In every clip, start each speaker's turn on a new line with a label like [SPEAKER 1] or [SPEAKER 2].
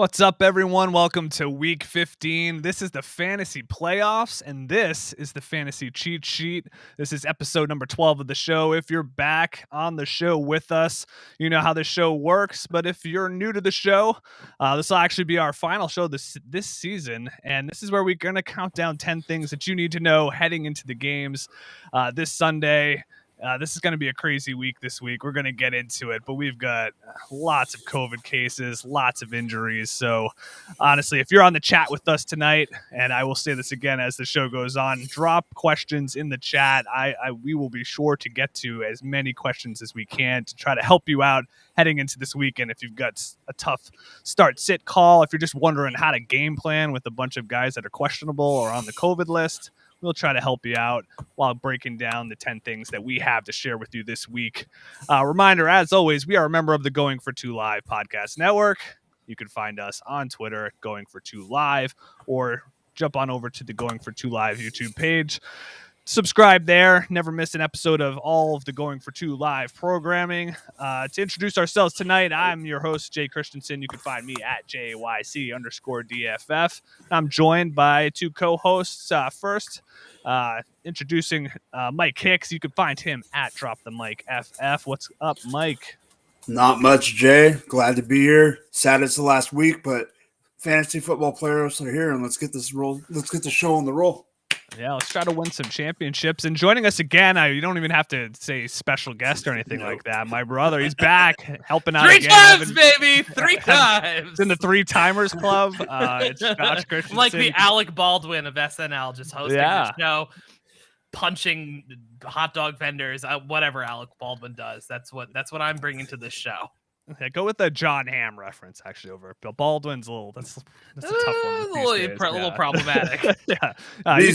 [SPEAKER 1] What's up, everyone? Welcome to Week 15. This is the Fantasy Playoffs, and this is the Fantasy Cheat Sheet. This is episode number 12 of the show. If you're back on the show with us, you know how the show works. But if you're new to the show, this will actually be our final show this season. And this is where we're going to count down 10 things that you need to know heading into the games this Sunday. This is going to be a crazy week this week. We're going to get into it, but we've got lots of COVID cases, lots of injuries. So honestly, if you're on the chat with us tonight, and I will say this again as the show goes on, drop questions in the chat. We will be sure to get to as many questions as we can to try to help you out heading into this weekend. If you've got a tough start-sit call, if you're just wondering how to game plan with a bunch of guys that are questionable or on the COVID list, we'll try to help you out while breaking down the 10 things that we have to share with you this week. Reminder, as always, we are a member of the Going for Two Live podcast network. You can find us on Twitter at Going for Two Live, or jump on over to the Going for Two Live YouTube page. Subscribe there. Never miss an episode of all of the Going for Two Live programming. To introduce ourselves tonight, I'm your host, Jay Christensen. You can find me at JYC_DFF. I'm joined by two co-hosts. First, introducing Mike Hicks. You can find him at Drop the Mike FF. What's up, Mike?
[SPEAKER 2] Not much, Jay. Glad to be here. Sad it's the last week, but fantasy football players are here, and let's get this roll. Let's get the show on the roll.
[SPEAKER 1] Yeah, let's try to win some championships. And joining us again, you don't even have to say special guest or anything like that. My brother, he's back helping out
[SPEAKER 3] Three
[SPEAKER 1] again.
[SPEAKER 3] times, baby! 3 times!
[SPEAKER 1] It's in the Three Timers Club. It's Josh Christensen.
[SPEAKER 3] I'm like the Alec Baldwin of SNL, just hosting the show, punching hot dog vendors, whatever Alec Baldwin does. That's what I'm bringing to this show.
[SPEAKER 1] Yeah, go with the John Hamm reference, actually, over Bill Baldwin's that's a tough one.
[SPEAKER 3] A little problematic.
[SPEAKER 1] Yeah. You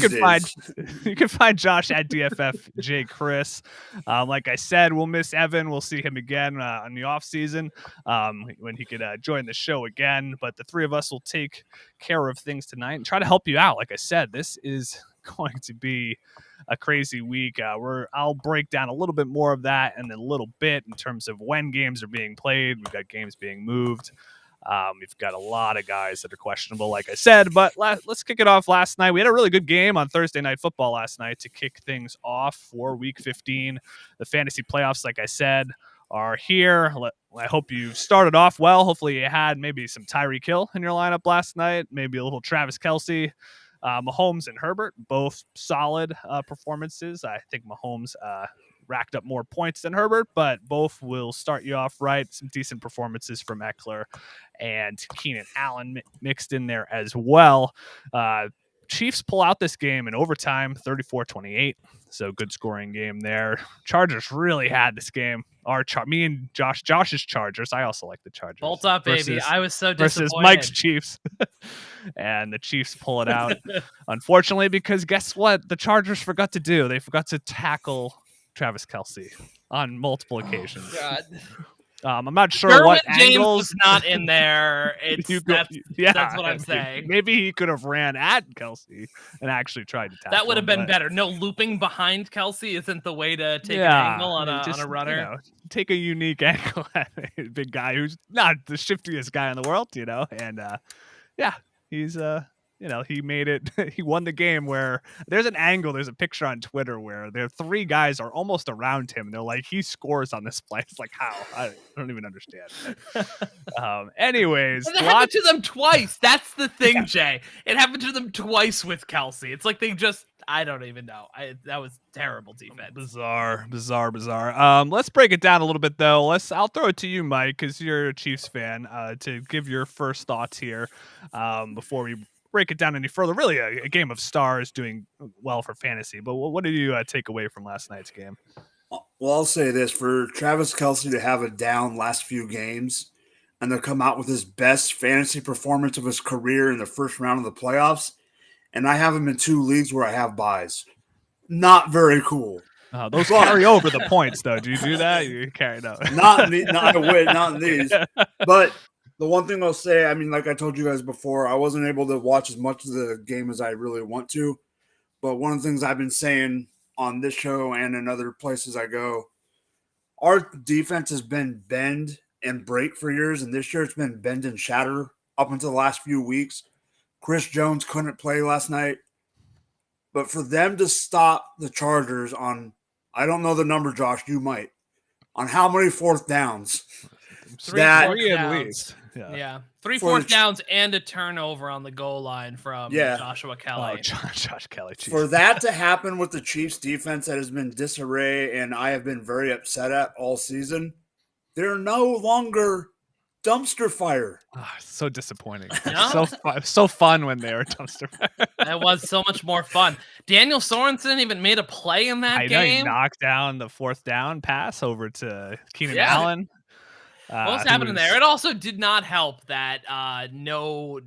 [SPEAKER 1] can find Josh at DFFJ Chris. Like I said, we'll miss Evan. We'll see him again in the off season when he could join the show again. But the three of us will take care of things tonight and try to help you out. Like I said, this is going to be a crazy week. I'll break down a little bit more of that in a little bit in terms of when games are being played. We've got games being moved. We've got a lot of guys that are questionable, like I said. But let's kick it off last night. We had a really good game on Thursday Night Football last night to kick things off for Week 15. The fantasy playoffs, like I said, are here. I hope you started off well. Hopefully you had maybe some Tyreek Hill in your lineup last night, maybe a little Travis Kelce. Mahomes and Herbert, both solid performances. I think Mahomes racked up more points than Herbert, but both will start you off right. Some decent performances from Eckler and Keenan Allen mixed in there as well. Chiefs pull out this game in overtime, 34-28. So good scoring game there. Chargers really had this game. Me and Josh's Chargers. I also like the Chargers.
[SPEAKER 3] Bolt up, baby. I was so disappointed.
[SPEAKER 1] Versus Mike's Chiefs. And the Chiefs pull it out. Unfortunately, because guess what? The Chargers forgot to do. They forgot to tackle Travis Kelce on multiple occasions.
[SPEAKER 3] God.
[SPEAKER 1] I'm not sure
[SPEAKER 3] Derwin
[SPEAKER 1] what
[SPEAKER 3] James
[SPEAKER 1] angles
[SPEAKER 3] was not in there. That's what I'm saying.
[SPEAKER 1] Maybe he could have ran at Kelce and actually tried to tackle.
[SPEAKER 3] That would have been better. No, looping behind Kelce isn't the way to take an angle on a runner.
[SPEAKER 1] Take a unique angle at a big guy who's not the shiftiest guy in the world, and he's he made it. He won the game where there's an angle. There's a picture on Twitter where there are three guys are almost around him. And they're like, he scores on this play. It's like, how? I don't even understand. Anyways.
[SPEAKER 3] It happened to them twice. That's the thing, Jay. It happened to them twice with Kelce. It's like I don't even know. That was terrible defense.
[SPEAKER 1] Bizarre. Let's break it down a little bit, though. I'll throw it to you, Mike, because you're a Chiefs fan, to give your first thoughts here before we break it down any further. Really a game of stars doing well for fantasy, but what did you take away from last night's game?
[SPEAKER 2] Well, I'll say this: for Travis Kelce to have a down last few games and to come out with his best fantasy performance of his career in the first round of the playoffs, and I have him in 2 leagues where I have buys. Not very cool.
[SPEAKER 1] Those carry over the points, though. Do you do that? You carry no.
[SPEAKER 2] Not in these. But the one thing I'll say, I mean, like I told you guys before, I wasn't able to watch as much of the game as I really want to. But one of the things I've been saying on this show and in other places I go, our defense has been bend and break for years, and this year it's been bend and shatter up until the last few weeks. Chris Jones couldn't play last night. But for them to stop the Chargers on, I don't know the number, Josh, you might, on how many fourth downs?
[SPEAKER 3] Three at least.
[SPEAKER 1] Yeah.
[SPEAKER 3] 3 fourth downs and a turnover on the goal line from Joshua Kelly.
[SPEAKER 1] Oh, Josh Kelly. Geez.
[SPEAKER 2] For that to happen with the Chiefs defense that has been disarray and I have been very upset at all season, they're no longer dumpster fire.
[SPEAKER 1] Oh, so disappointing. So fun when they were dumpster fire.
[SPEAKER 3] That was so much more fun. Daniel Sorensen even made a play in that game.
[SPEAKER 1] He knocked down the fourth down pass over to Keenan Allen.
[SPEAKER 3] What was happening there? It also did not help that no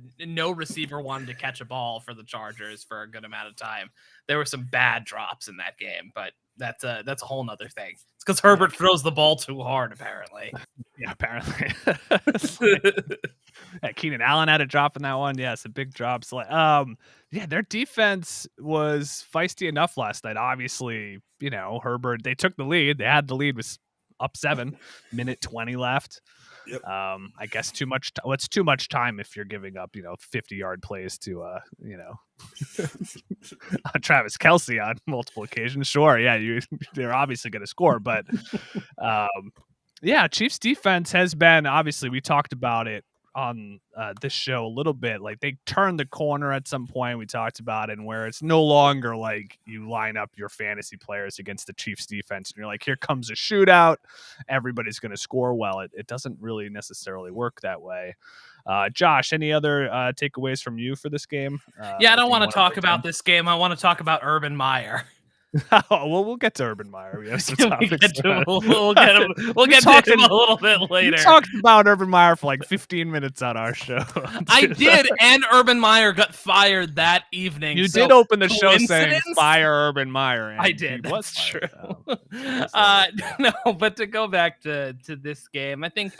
[SPEAKER 3] receiver wanted to catch a ball for the Chargers for a good amount of time. There were some bad drops in that game, but that's a whole nother thing. It's because Herbert throws the ball too hard, apparently.
[SPEAKER 1] Yeah, apparently. Keenan Allen had a drop in that one. Yeah, some big drops. Their defense was feisty enough last night. Obviously, Herbert, they took the lead. They had the lead with up 7, minute 20 left.
[SPEAKER 2] Yep.
[SPEAKER 1] I guess too much. What's too much time if you're giving up, 50-yard plays to, Travis Kelce on multiple occasions? Sure, yeah, they're obviously going to score, but Chiefs defense has been, obviously, we talked about it on this show a little bit. Like, they turned the corner at some point. We talked about it, and where it's no longer like you line up your fantasy players against the Chiefs defense and you're like, here comes a shootout, everybody's going to score. Well, it doesn't really necessarily work that way. Josh, any other takeaways from you for this game?
[SPEAKER 3] I don't want to talk about this game. I want to talk about Urban Meyer.
[SPEAKER 1] Well, we'll get to Urban Meyer. We have some topics.
[SPEAKER 3] We'll get to him a little bit later.
[SPEAKER 1] We talked about Urban Meyer for like 15 minutes on our show.
[SPEAKER 3] I did, and Urban Meyer got fired that evening.
[SPEAKER 1] You did open the show saying fire Urban Meyer.
[SPEAKER 3] I did. That's true. No, but to go back to this game, I think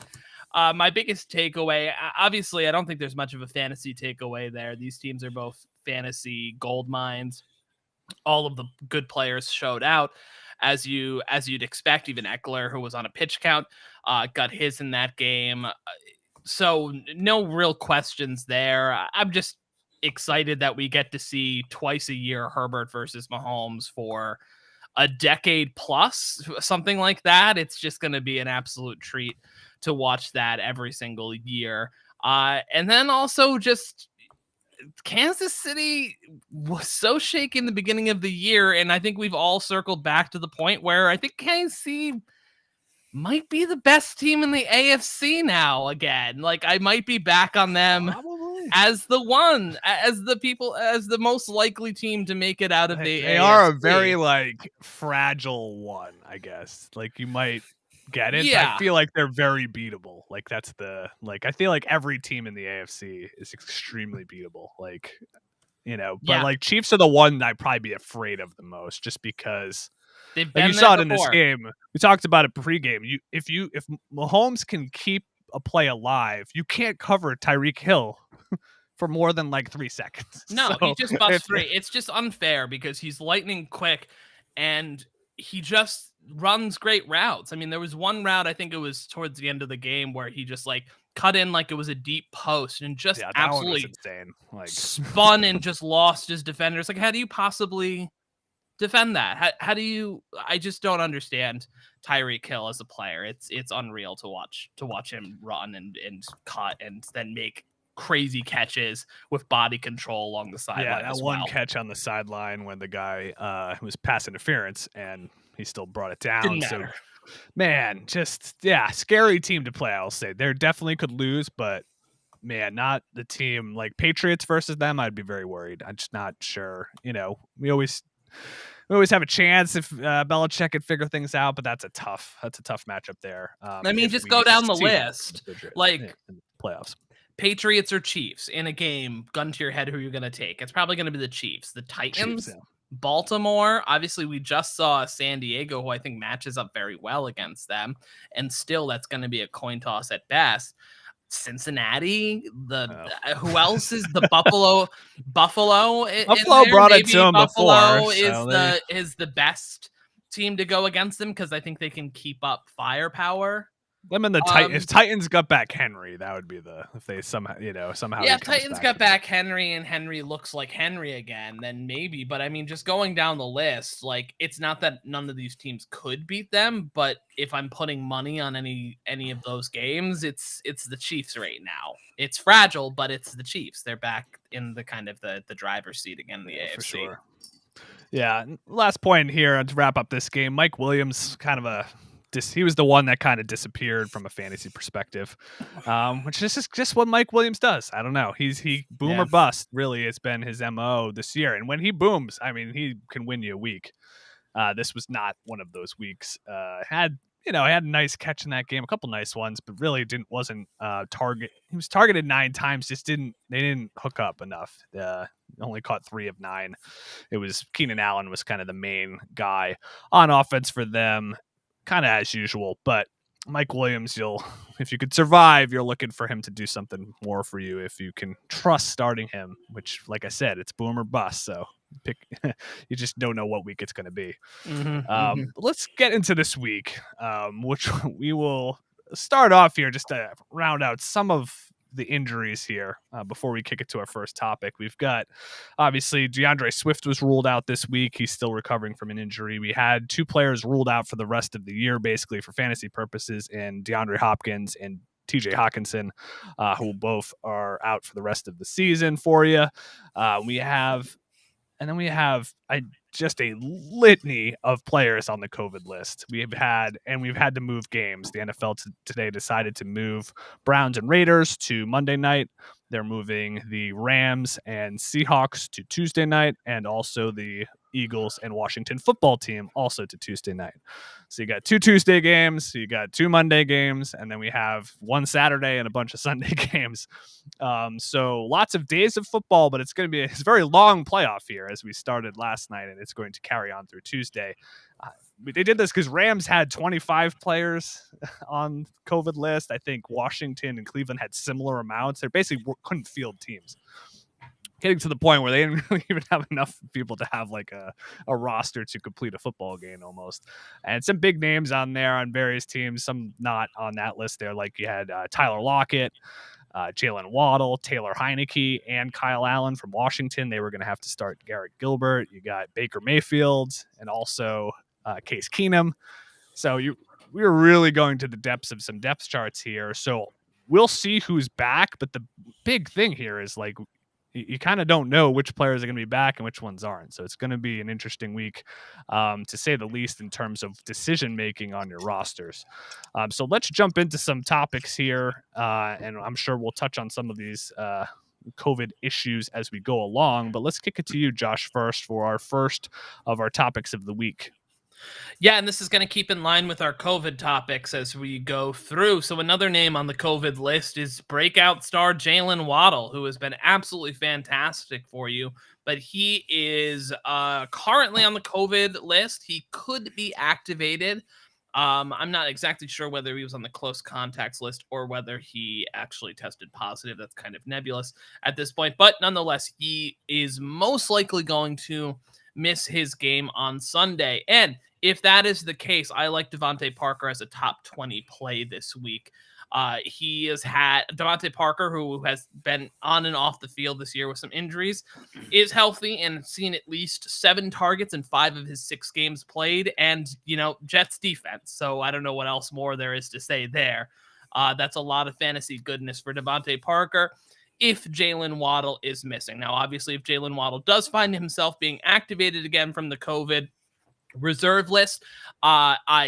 [SPEAKER 3] my biggest takeaway, obviously, I don't think there's much of a fantasy takeaway there. These teams are both fantasy gold mines. All of the good players showed out as you'd expect. Even Eckler, who was on a pitch count, got his in that game. So no real questions there. I'm just excited that we get to see twice a year Herbert versus Mahomes for a decade plus, something like that. It's just going to be an absolute treat to watch that every single year. And then also just Kansas City was so shaky in the beginning of the year, and I think we've all circled back to the point where I think KC might be the best team in the AFC now again. Like, I might be back on them as the most likely team to make it out of the AFC.
[SPEAKER 1] They are a very fragile one, I guess. Like, you might get it.
[SPEAKER 3] Yeah.
[SPEAKER 1] I feel like they're very beatable. Like, that's I feel like every team in the AFC is extremely beatable. But Chiefs are the one I'd probably be afraid of the most, just because
[SPEAKER 3] they've been
[SPEAKER 1] you saw it in this game. We talked about it pregame. If Mahomes can keep a play alive, you can't cover Tyreek Hill for more than 3 seconds.
[SPEAKER 3] No, he just busts 3. It's just unfair because he's lightning quick and he just runs great routes. I mean, there was one route, I think it was towards the end of the game, where he just cut in like it was a deep post and just absolutely
[SPEAKER 1] insane.
[SPEAKER 3] Spun and just lost his defenders. How do you possibly defend that? How do you? I just don't understand Tyreek Hill as a player. It's unreal to watch him run and cut and then make crazy catches with body control along the sideline.
[SPEAKER 1] Yeah, that one catch on the sideline when the guy was pass interference and he still brought it down.
[SPEAKER 3] Didn't matter.
[SPEAKER 1] Man, scary team to play, I'll say. They definitely could lose, but man, not the team like Patriots versus them. I'd be very worried. I'm just not sure. We always have a chance if Belichick could figure things out, but that's a tough matchup there.
[SPEAKER 3] Just go down the list.
[SPEAKER 1] In playoffs.
[SPEAKER 3] Patriots or Chiefs in a game, gun to your head, who you're going to take? It's probably going to be the Chiefs. The Titans, Baltimore. Obviously, we just saw San Diego, who I think matches up very well against them. And still, that's going to be a coin toss at best. Cincinnati, who else is the Buffalo? Buffalo
[SPEAKER 1] brought it to them
[SPEAKER 3] Buffalo
[SPEAKER 1] before.
[SPEAKER 3] is the best team to go against them because I think they can keep up firepower.
[SPEAKER 1] Them and the if Titans got back Henry, that would be if they somehow
[SPEAKER 3] Yeah, if Titans got back Henry and Henry looks like Henry again, then maybe. But I mean, just going down the list, like it's not that none of these teams could beat them, but if I'm putting money on any of those games, it's the Chiefs right now. It's fragile, but it's the Chiefs. They're back in the kind of the driver's seat again in the AFC.
[SPEAKER 1] For sure. Yeah. Last point here to wrap up this game. Mike Williams, he was the one that kind of disappeared from a fantasy perspective, which is just what Mike Williams does. I don't know. He boom or bust. Really, it's been his MO this year. And when he booms, I mean, he can win you a week. This was not one of those weeks. Had a nice catch in that game, a couple nice ones, but really wasn't target. He was targeted 9 times. They didn't hook up enough. Only caught 3 of 9. It was Keenan Allen was kind of the main guy on offense for them, kind of as usual. But Mike Williams, if you could survive, you're looking for him to do something more for you if you can trust starting him, which, like I said, it's boom or bust. So you just don't know what week it's going to be. Let's get into this week, which we will start off here just to round out some of the injuries here before we kick it to our first topic. We've got, obviously, Deandre Swift was ruled out this week. He's still recovering from an injury. We had 2 players ruled out for the rest of the year, basically for fantasy purposes, and DeAndre Hopkins and TJ Hawkinson, who both are out for the rest of the season for you. We have just a litany of players on the COVID list. We've had to move games. The NFL today decided to move Browns and Raiders to Monday night. They're moving the Rams and Seahawks to Tuesday night, and also the Eagles and Washington football team also to Tuesday night. So you got 2 Tuesday games, you got 2 Monday games, and then we have 1 Saturday and a bunch of Sunday games. So lots of days of football, but it's going to be a very long playoff here as we started last night, and it's going to carry on through Tuesday. They did this because Rams had 25 players on COVID list. I think Washington and Cleveland had similar amounts. They basically couldn't field teams. Getting to the point where they didn't really even have enough people to have like a roster to complete a football game almost. And some big names on there on various teams, some not on that list there. Like you had Tyler Lockett, Jalen Waddle, Taylor Heineke, and Kyle Allen from Washington. They were going to have to start Garrett Gilbert. You got Baker Mayfield and also Case Keenum. So we were really going to the depths of some depth charts here. So we'll see who's back. But the big thing here is like you kind of don't know which players are going to be back and which ones aren't. So it's going to be an interesting week, to say the least, in terms of decision making on your rosters. So let's jump into some topics here, and I'm sure we'll touch on some of these COVID issues as we go along. But let's kick it to you, Josh, first for our first of our topics of the week.
[SPEAKER 3] Yeah, and this is going to keep in line with our COVID topics as we go through. So another name on the COVID list is breakout star Jalen Waddle, who has been absolutely fantastic for you. But he is currently on the COVID list. He could be activated. I'm not exactly sure whether he was on the close contacts list or whether he actually tested positive. That's kind of nebulous at this point. But nonetheless, he is most likely going to miss his game on Sunday. And if that is the case, I like Devonte Parker as a top 20 play this week. He has had Devonte Parker, who has been on and off the field this year with some injuries, is healthy and seen at least 7 targets in 5 of his 6 games played. And, Jets defense. So I don't know what else more there is to say there. That's a lot of fantasy goodness for Devonte Parker if Jalen Waddle is missing. Now, obviously, if Jalen Waddle does find himself being activated again from the COVID reserve list,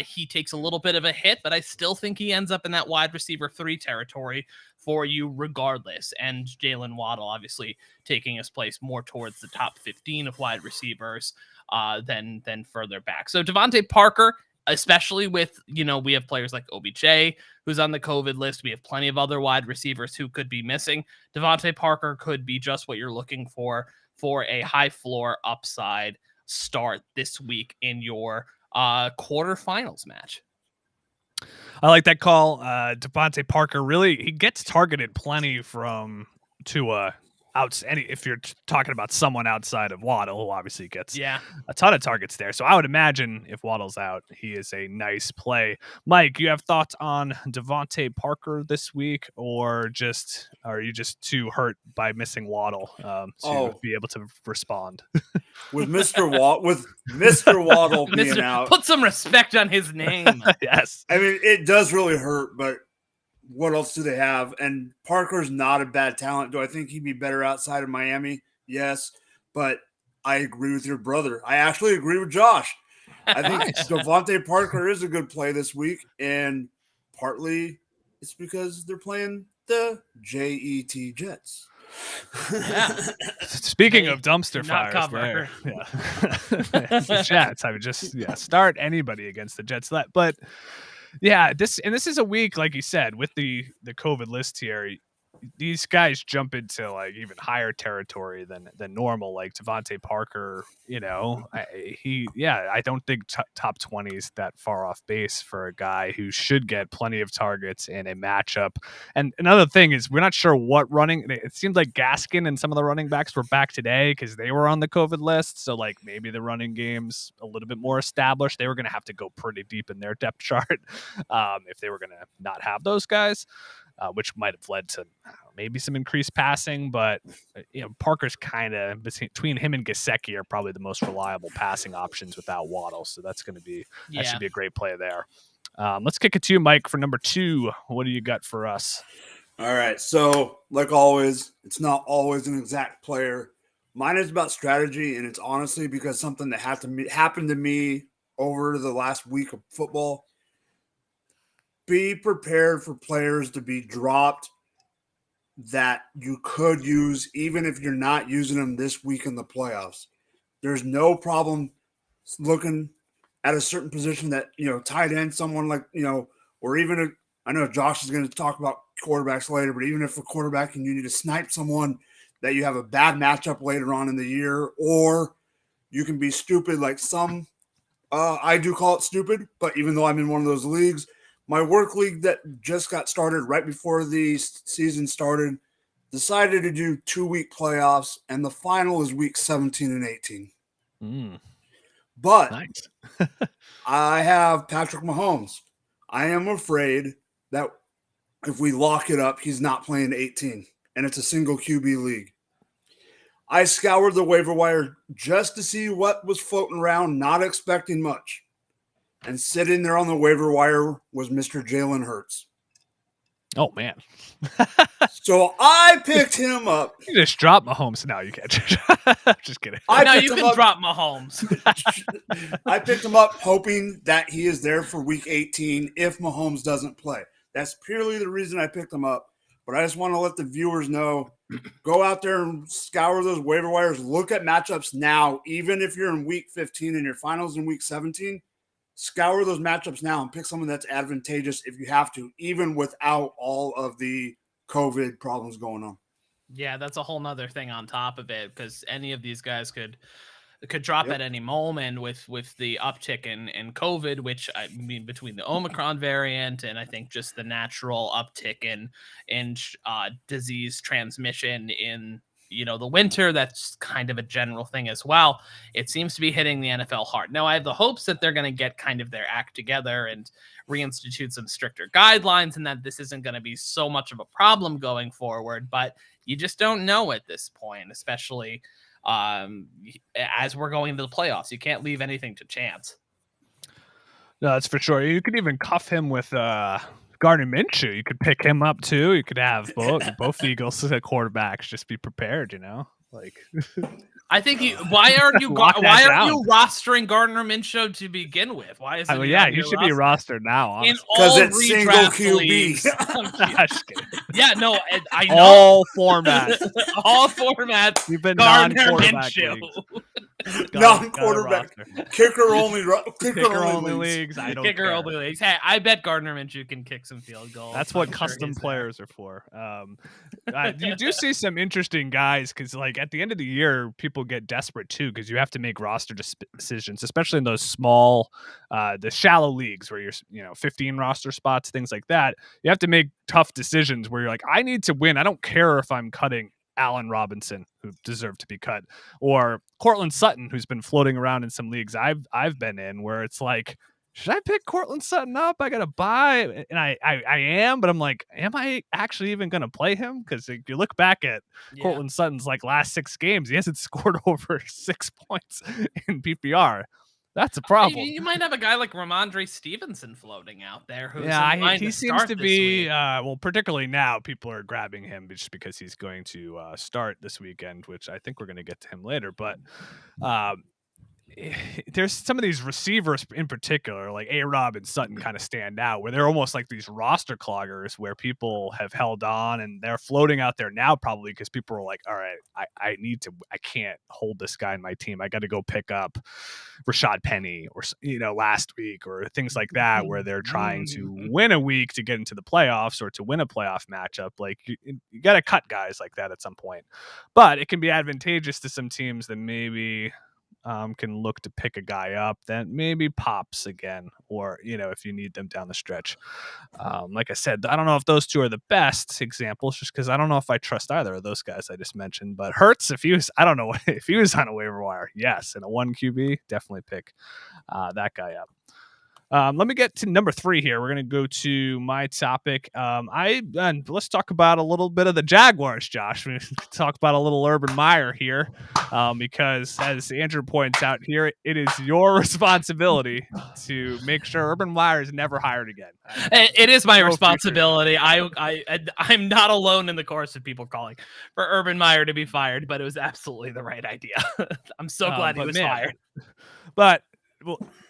[SPEAKER 3] he takes a little bit of a hit, but I still think he ends up in that wide receiver 3 territory for you regardless. And Jalen Waddle obviously taking his place more towards the top 15 of wide receivers than further back. So Devonte Parker, especially with, we have players like OBJ who's on the COVID list. We have plenty of other wide receivers who could be missing. Devonte Parker could be just what you're looking for a high floor upside start this week in your quarterfinals match.
[SPEAKER 1] I like that call. Devonte Parker, really, he gets targeted plenty from Tua if you're talking about someone outside of Waddle, who obviously gets
[SPEAKER 3] Yeah.
[SPEAKER 1] a ton of targets there. So I would imagine if Waddle's out, he is a nice play. Mike, you have thoughts on Devonte Parker this week, or are you just too hurt by missing Waddle to be able to respond?
[SPEAKER 2] With Mr. Waddle being out,
[SPEAKER 3] put some respect on his name.
[SPEAKER 1] Yes.
[SPEAKER 2] I mean, it does really hurt, but what else do they have? And Parker's not a bad talent. Do I think he'd be better outside of Miami? Yes. But I agree with your brother. I actually agree with Josh. I think Devonte Parker is a good play this week. And partly it's because they're playing the Jets.
[SPEAKER 1] Yeah. Speaking of dumpster fires, there. Yeah. The Jets. I would just start anybody against the Jets. But yeah, this is a week, like you said, with the COVID list here. These guys jump into like even higher territory than normal. Like Devonte Parker, I don't think top 20 is that far off base for a guy who should get plenty of targets in a matchup. And another thing is we're not sure what running. It seems like Gaskin and some of the running backs were back today because they were on the COVID list. So like maybe the running game's a little bit more established. They were going to have to go pretty deep in their depth chart if they were going to not have those guys. Which might have led to maybe some increased passing, but Parker's kind of between him and Gesicki are probably the most reliable passing options without Waddle. So that's going to be that should be a great play there. Let's kick it to you, Mike, for number 2. What do you got for us?
[SPEAKER 2] All right. So like always, it's not always an exact player. Mine is about strategy, and it's honestly because something that happened to me over the last week of football. Be prepared for players to be dropped that you could use, even if you're not using them this week in the playoffs. There's no problem looking at a certain position that, tight end, someone like, or even, I know Josh is going to talk about quarterbacks later, but even if a quarterback and you need to snipe someone that you have a bad matchup later on in the year, or you can be stupid like some, I do call it stupid, but even though I'm in one of those leagues, my work league that just got started right before the season started decided to do 2-week playoffs, and the final is week 17 and 18. But
[SPEAKER 1] nice.
[SPEAKER 2] I have Patrick Mahomes. I am afraid that if we lock it up, he's not playing 18, and it's a single QB league. I scoured the waiver wire just to see what was floating around, not expecting much. And sitting there on the waiver wire was Mr. Jalen Hurts.
[SPEAKER 1] Oh, man.
[SPEAKER 2] So I picked him up.
[SPEAKER 1] You just drop Mahomes now. You can't. Just kidding.
[SPEAKER 3] You can drop Mahomes.
[SPEAKER 2] I picked him up hoping that he is there for week 18 if Mahomes doesn't play. That's purely the reason I picked him up. But I just want to let the viewers know, go out there and scour those waiver wires. Look at matchups now, even if you're in week 15 and your finals in week 17. Scour those matchups now and pick someone that's advantageous if you have to, even without all of the COVID problems going on.
[SPEAKER 3] Yeah, that's a whole nother thing on top of it, because any of these guys could drop at any moment with the uptick in COVID, which I mean between the Omicron variant and I think just the natural uptick in disease transmission in the winter. That's kind of a general thing as well. It seems to be hitting the NFL hard. Now, I have the hopes that they're going to get kind of their act together and reinstitute some stricter guidelines and that this isn't going to be so much of a problem going forward, but you just don't know at this point, especially as we're going to the playoffs. You can't leave anything to chance.
[SPEAKER 1] No, that's for sure. You could even cuff him with Gardner Minshew. You could pick him up too. You could have both Eagles as quarterbacks. Just be prepared, like.
[SPEAKER 3] I think why are you rostering Gardner Minshew to begin with? Why is it?
[SPEAKER 1] He should be rostered now
[SPEAKER 2] because it's single QB.
[SPEAKER 3] Yeah, no, I know
[SPEAKER 1] all formats.
[SPEAKER 3] All formats.
[SPEAKER 1] You've been
[SPEAKER 3] Gardner Minshew.
[SPEAKER 2] Non-quarterback, kicker only
[SPEAKER 1] leagues. I don't
[SPEAKER 3] kicker
[SPEAKER 1] care.
[SPEAKER 3] only leagues. Hey, I bet Gardner Minshew can kick some field goals.
[SPEAKER 1] That's what custom players are for. You do see some interesting guys because, like, at the end of the year, people get desperate too because you have to make roster decisions, especially in those small, the shallow leagues where you're 15 roster spots, things like that. You have to make tough decisions where you're like, I need to win. I don't care if I'm cutting Allen Robinson, who deserved to be cut, or Cortland Sutton, who's been floating around in some leagues I've been in, where it's like, should I pick Cortland Sutton up? I gotta buy, and I am, but I'm like, am I actually even gonna play him? Because if you look back at Cortland Sutton's like last 6 games, he hasn't scored over 6 points in PPR. That's a problem.
[SPEAKER 3] You might have a guy like Randry Stevenson floating out there who's
[SPEAKER 1] he seems to be well, particularly now people are grabbing him just because he's going to start this weekend, which I think we're going to get to him later. But there's some of these receivers in particular, like A-Rob and Sutton, kind of stand out, where they're almost like these roster cloggers where people have held on and they're floating out there now probably because people are like, all right, I can't hold this guy in my team. I got to go pick up Rashad Penny or, last week or things like that, where they're trying to win a week to get into the playoffs or to win a playoff matchup. Like you got to cut guys like that at some point, but it can be advantageous to some teams that maybe can look to pick a guy up that maybe pops again, or, if you need them down the stretch. Like I said, I don't know if those two are the best examples just because I don't know if I trust either of those guys I just mentioned. But Hurts, if he was on a waiver wire, yes. And a 1 QB, definitely pick that guy up. Let me get to number 3 here. We're going to go to my topic. Let's talk about a little bit of the Jaguars, Josh. We talk about a little Urban Meyer here, because as Andrew points out here, it is your responsibility to make sure Urban Meyer is never hired again.
[SPEAKER 3] It is my responsibility. I'm not alone in the chorus of people calling for Urban Meyer to be fired, but it was absolutely the right idea. I'm so glad he was fired.
[SPEAKER 1] But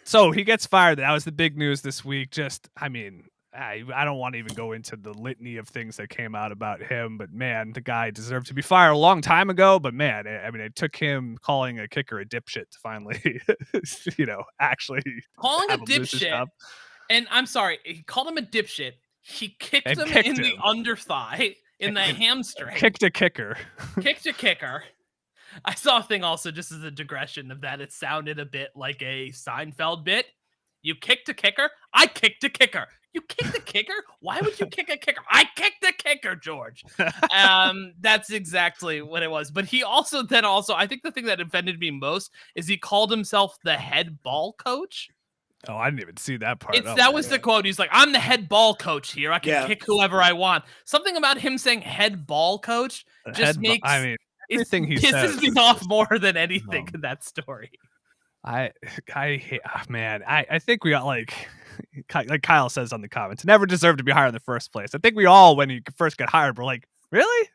[SPEAKER 1] so he gets fired. That was the big news this week. I don't want to even go into the litany of things that came out about him, but man, the guy deserved to be fired a long time ago. But man, it took him calling a kicker a dipshit to finally, actually
[SPEAKER 3] calling a dipshit. And I'm sorry, he called him a dipshit. He kicked him in the under thigh, in the hamstring.
[SPEAKER 1] Kicked a kicker.
[SPEAKER 3] I saw a thing also, just as a digression of that, it sounded a bit like a Seinfeld bit. You kicked a kicker? I kicked a kicker. You kicked a kicker? Why would you kick a kicker? I kicked a kicker, George. That's exactly what it was. But he also, I think the thing that offended me most is he called himself the head ball coach.
[SPEAKER 1] Oh, I didn't even see that part.
[SPEAKER 3] That was the quote. He's like, I'm the head ball coach here. I can kick whoever I want. Something about him saying head ball coach just makes...
[SPEAKER 1] everything he
[SPEAKER 3] pisses me off more than anything in that story.
[SPEAKER 1] I hate, man. I think we got like Kyle says on the comments, never deserved to be hired in the first place. I think we all, when he first got hired, were like, really?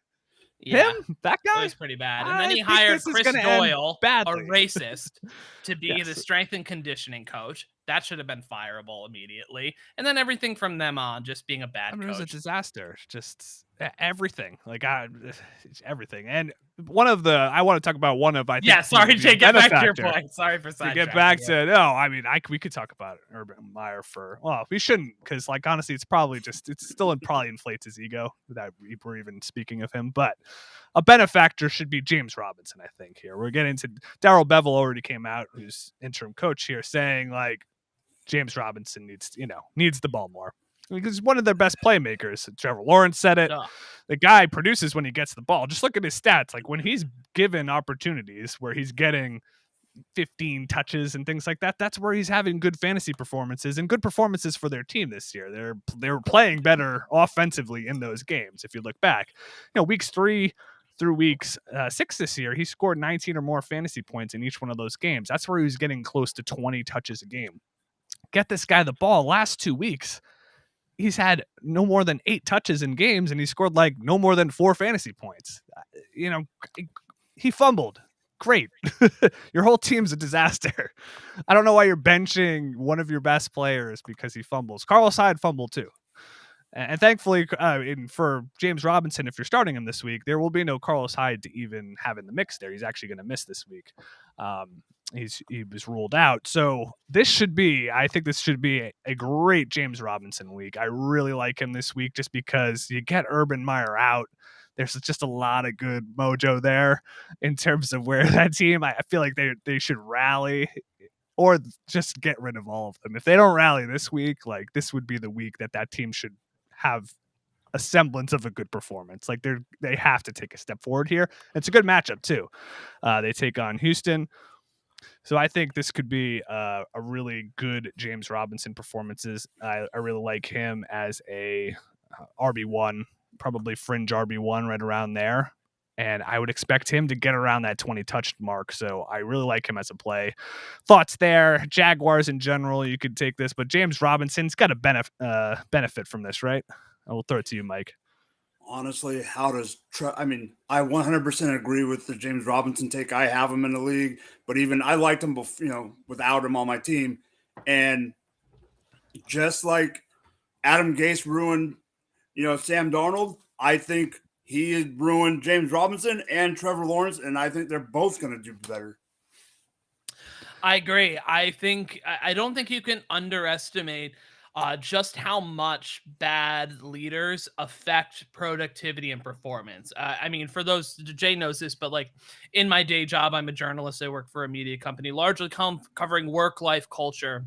[SPEAKER 3] Yeah,
[SPEAKER 1] him? That guy?
[SPEAKER 3] It was pretty bad. And then he hired Chris Doyle, a racist, to be the strength and conditioning coach. That should have been fireable immediately. And then everything from them on, just being a bad coach.
[SPEAKER 1] It was a disaster. Just everything. Everything. And I want to talk about one of, I think.
[SPEAKER 3] Sorry, Jay, get back to your point. Sorry for sidetracking.
[SPEAKER 1] To get back to, we could talk about Urban Meyer we shouldn't, because honestly, it still probably inflates his ego that we're even speaking of him. But a benefactor should be James Robinson, I think, here. We're getting to Darrell Bevel already came out, who's interim coach here, saying James Robinson needs the ball more. He's one of their best playmakers. Trevor Lawrence said it. The guy produces when he gets the ball. Just look at his stats. When he's given opportunities where he's getting 15 touches and things like that, that's where he's having good fantasy performances and good performances for their team this year. They're playing better offensively in those games. If you look back, weeks 3 through weeks 6 this year, he scored 19 or more fantasy points in each one of those games. That's where he was getting close to 20 touches a game. Get this guy the ball. Last 2 weeks, he's had no more than 8 touches in games, and he scored no more than 4 fantasy points. He fumbled. Great. Your whole team's a disaster. I don't know why you're benching one of your best players because he fumbles. Carlos Hyde fumbled too. And thankfully, for James Robinson, if you're starting him this week, there will be no Carlos Hyde to even have in the mix there. He's actually going to miss this week. He was ruled out. So I think this should be a great James Robinson week. I really like him this week just because you get Urban Meyer out. There's just a lot of good mojo there in terms of where that team, I feel like they should rally or just get rid of all of them. If they don't rally this week, this would be the week that team should have a semblance of a good performance. Like they have to take a step forward here. It's a good matchup too. They take on Houston. So I think this could be a really good James Robinson performances. I really like him as a RB1, probably fringe RB1 right around there. And I would expect him to get around that 20 touch mark. So I really like him as a play. Thoughts there? Jaguars in general, you could take this, but James Robinson's got a benefit from this, right? I will throw it to you, Mike.
[SPEAKER 2] Honestly, how does I 100% agree with the James Robinson take. I have him in the league, but even I liked him before, without him on my team. And just like Adam Gase ruined, Sam Darnold, I think he has ruined James Robinson and Trevor Lawrence, and I think they're both going to do better.
[SPEAKER 3] I agree. I don't think you can underestimate just how much bad leaders affect productivity and performance. For those, Jay knows this, but like in my day job, I'm a journalist. I work for a media company, largely covering work-life culture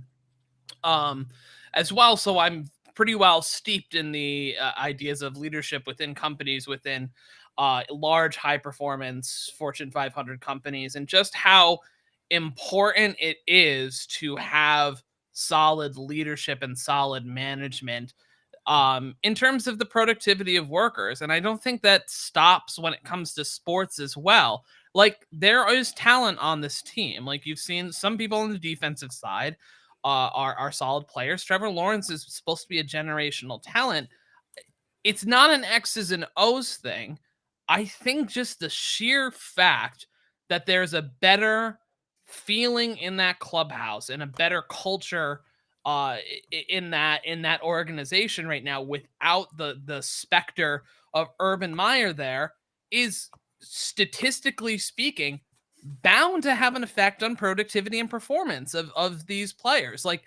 [SPEAKER 3] as well. So I'm pretty well steeped in the ideas of leadership within companies, within large, high-performance Fortune 500 companies, and just how important it is to have solid leadership and solid management in terms of the productivity of workers. And I don't think that stops when it comes to sports as well. Like, there is talent on this team. Like, you've seen some people on the defensive side are solid players. Trevor Lawrence is supposed to be a generational talent. It's not an X's and O's thing. I think just the sheer fact that there's a better feeling in that clubhouse and a better culture in that organization right now, without the specter of Urban Meyer there, is statistically speaking bound to have an effect on productivity and performance of these players. Like,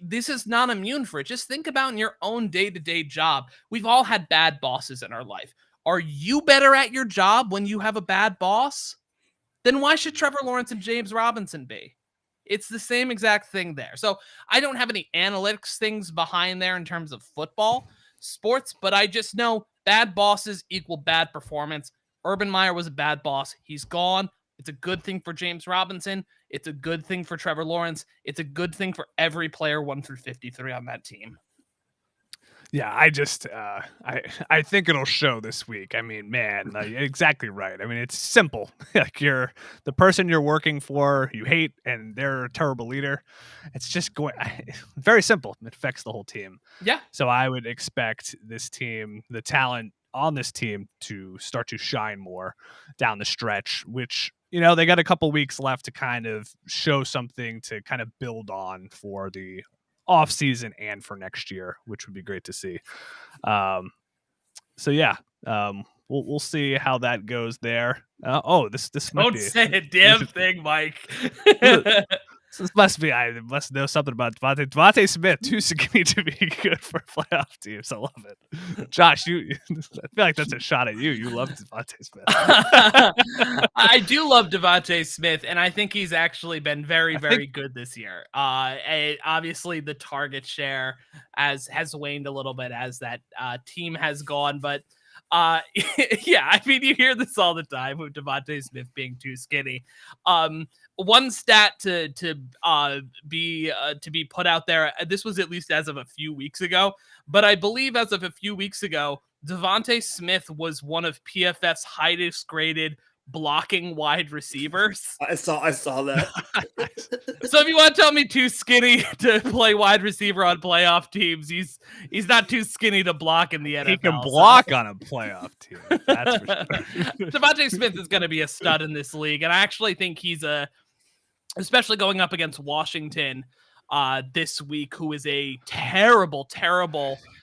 [SPEAKER 3] this is not immune for it. Just think about in your own day-to-day job. We've all had bad bosses in our life. Are you better at your job when you have a bad boss? Then why should Trevor Lawrence and James Robinson be? It's the same exact thing there. So I don't have any analytics things behind there in terms of football, sports, but I just know bad bosses equal bad performance. Urban Meyer was a bad boss. He's gone. It's a good thing for James Robinson. It's a good thing for Trevor Lawrence. It's a good thing for every player 1 through 53 on that team.
[SPEAKER 1] Yeah, I just I think it'll show this week. I mean, man, exactly right. I mean, it's simple. Like, you're the person you're working for, you hate, and they're a terrible leader. It's just very simple. It affects the whole team.
[SPEAKER 3] Yeah.
[SPEAKER 1] So I would expect this team, the talent on this team, to start to shine more down the stretch, which, they got a couple weeks left to kind of show something to kind of build on for the off season and for next year, which would be great to see. So yeah, we'll see how that goes there. This might
[SPEAKER 3] Don't say a damn thing, Mike.
[SPEAKER 1] This I must know something about Devonte Smith, too skinny to be good for playoff teams. I love it. Josh, I feel like that's a shot at you. You love Devonte Smith.
[SPEAKER 3] I do love Devonte Smith, and I think he's actually been very good this year. Obviously, the target share has waned a little bit as that team has gone, but yeah, you hear this all the time with Devonte Smith being too skinny. One stat to be put out there. This was at least as of a few weeks ago, but I believe as of a few weeks ago, Devonte Smith was one of PFF's highest graded blocking wide receivers.
[SPEAKER 2] I saw that.
[SPEAKER 3] So if you want to tell me too skinny to play wide receiver on playoff teams, he's not too skinny to block in the NFL.
[SPEAKER 1] He can block on a playoff team. That's for sure.
[SPEAKER 3] Devonte Smith is going to be a stud in this league, and I actually think he's especially going up against Washington this week, who is a terrible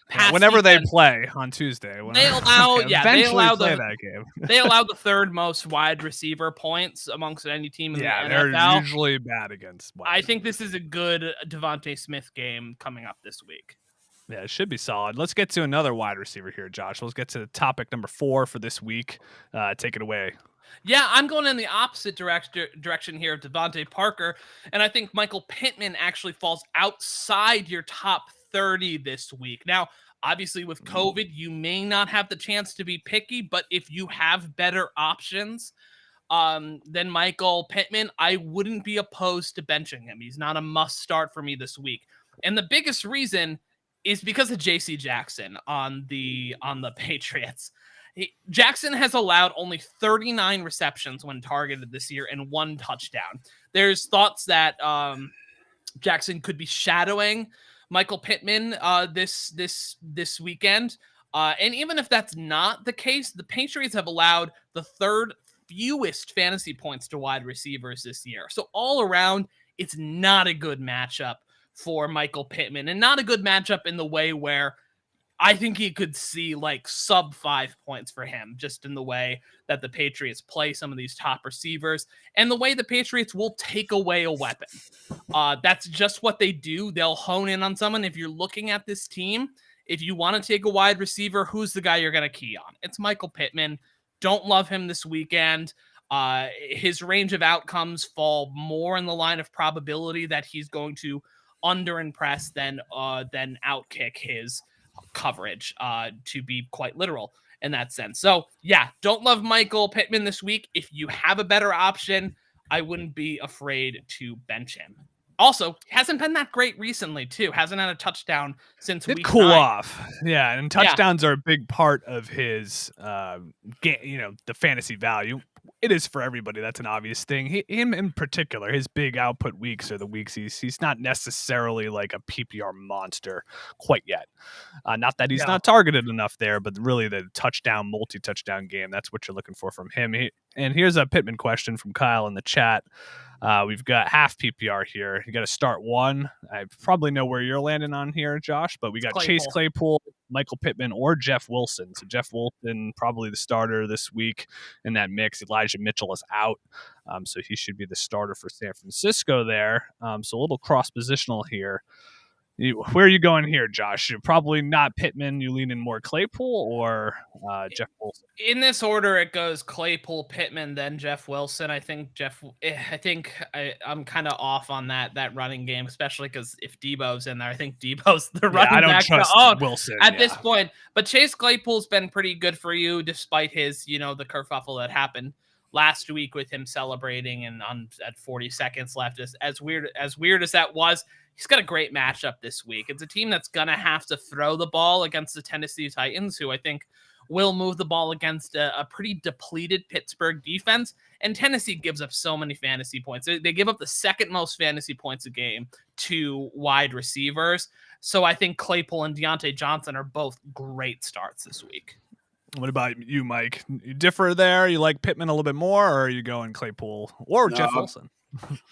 [SPEAKER 3] pass
[SPEAKER 1] whenever
[SPEAKER 3] defense.
[SPEAKER 1] They play on Tuesday.
[SPEAKER 3] They allow
[SPEAKER 1] that game.
[SPEAKER 3] They allow the third most wide receiver points amongst any team in the NFL.
[SPEAKER 1] They're usually bad against wide
[SPEAKER 3] I think this is a good Devonte Smith game coming up this week.
[SPEAKER 1] Yeah, it should be solid. Let's get to another wide receiver here, Josh. Let's get to topic number 4 for this week. Take it away.
[SPEAKER 3] Yeah, I'm going in the opposite direction here of Dante Parker, and I think Michael Pittman actually falls outside your top 30 this week. Now, Obviously, with COVID, you may not have the chance to be picky, but if you have better options than Michael Pittman, I wouldn't be opposed to benching him. He's not a must start for me this week. And the biggest reason is because of JC Jackson on the Patriots. Jackson has allowed only 39 receptions when targeted this year and 1 touchdown. There's thoughts that Jackson could be shadowing Michael Pittman this weekend. And even if that's not the case, the Patriots have allowed the 3rd fewest fantasy points to wide receivers this year. So all around, it's not a good matchup for Michael Pittman, and not a good matchup in the way where I think he could see like sub 5 points for him, just in the way that the Patriots play some of these top receivers and the way the Patriots will take away a weapon. That's just what they do. They'll hone in on someone. If you're looking at this team, if you want to take a wide receiver, who's the guy you're going to key on? It's Michael Pittman. Don't love him this weekend. His range of outcomes fall more in the line of probability that he's going to underimpress than outkick his coverage, to be quite literal in that sense. So yeah, don't love Michael Pittman this week. If you have a better option, I wouldn't be afraid to bench him. Also, hasn't been that great recently too. Hasn't had a touchdown since week 9.
[SPEAKER 1] Off. Yeah, and touchdowns are a big part of his the fantasy value. It is for everybody. That's an obvious thing. Him in particular, his big output weeks are the weeks he's not necessarily like a PPR monster quite yet. Not that he's not targeted enough there, but really the multi-touchdown game, that's what you're looking for from him. And here's a Pittman question from Kyle in the chat. We've got half PPR here. You got to start one. I probably know where you're landing on here, Josh, but we got Chase Claypool, Michael Pittman, or Jeff Wilson. So Jeff Wilson, probably the starter this week in that mix. Elijah Mitchell is out, so he should be the starter for San Francisco there. So a little cross-positional here. Where are you going here, Josh? You're probably not Pittman. You lean in more Claypool or Jeff Wilson?
[SPEAKER 3] In this order, it goes Claypool, Pittman, then Jeff Wilson. I think I'm kind of off on that running game, especially because if Debo's in there, I think Debo's the running back. I don't trust
[SPEAKER 1] Wilson
[SPEAKER 3] at this point. But Chase Claypool's been pretty good for you, despite his, the kerfuffle that happened last week with him celebrating and at 40 seconds left. As weird as that was, he's got a great matchup this week. It's a team that's going to have to throw the ball against the Tennessee Titans, who I think will move the ball against a pretty depleted Pittsburgh defense. And Tennessee gives up so many fantasy points. They give up the 2nd most fantasy points a game to wide receivers. So I think Claypool and Deontay Johnson are both great starts this week.
[SPEAKER 1] What about you, Mike? You differ there? You like Pittman a little bit more, or are you going Claypool or Jeff Wilson?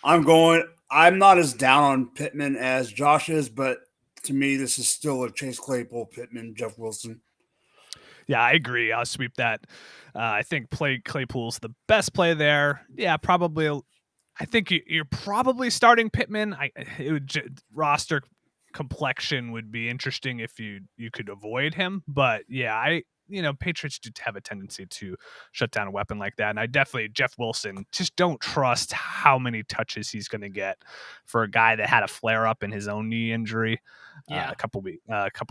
[SPEAKER 2] I'm not as down on Pittman as Josh is, but to me, this is still a Chase Claypool, Pittman, Jeff Wilson.
[SPEAKER 1] Yeah, I agree. I'll sweep that. I think Claypool's the best play there. Yeah, probably. I think you're probably starting Pittman. Roster complexion would be interesting if you could avoid him. But yeah, Patriots do have a tendency to shut down a weapon like that. And I definitely, Jeff Wilson, just don't trust how many touches he's going to get for a guy that had a flare up in his own knee injury a couple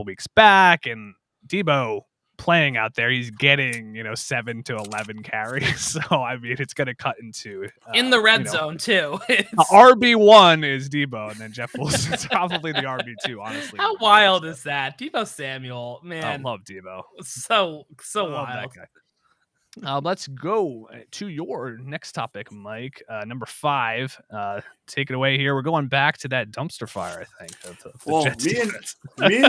[SPEAKER 1] weeks back. And Debo playing out there, he's getting 7 to 11 carries. So I mean, it's going to cut into
[SPEAKER 3] in the red zone too.
[SPEAKER 1] RB1 is Debo, and then Jeff Wilson's probably the RB2. Honestly,
[SPEAKER 3] how wild is that? Debo Samuel, man,
[SPEAKER 1] I love Debo.
[SPEAKER 3] So wild.
[SPEAKER 1] Let's go to your next topic, Mike. Number 5. Take it away here. We're going back to that dumpster fire, I think.
[SPEAKER 2] Me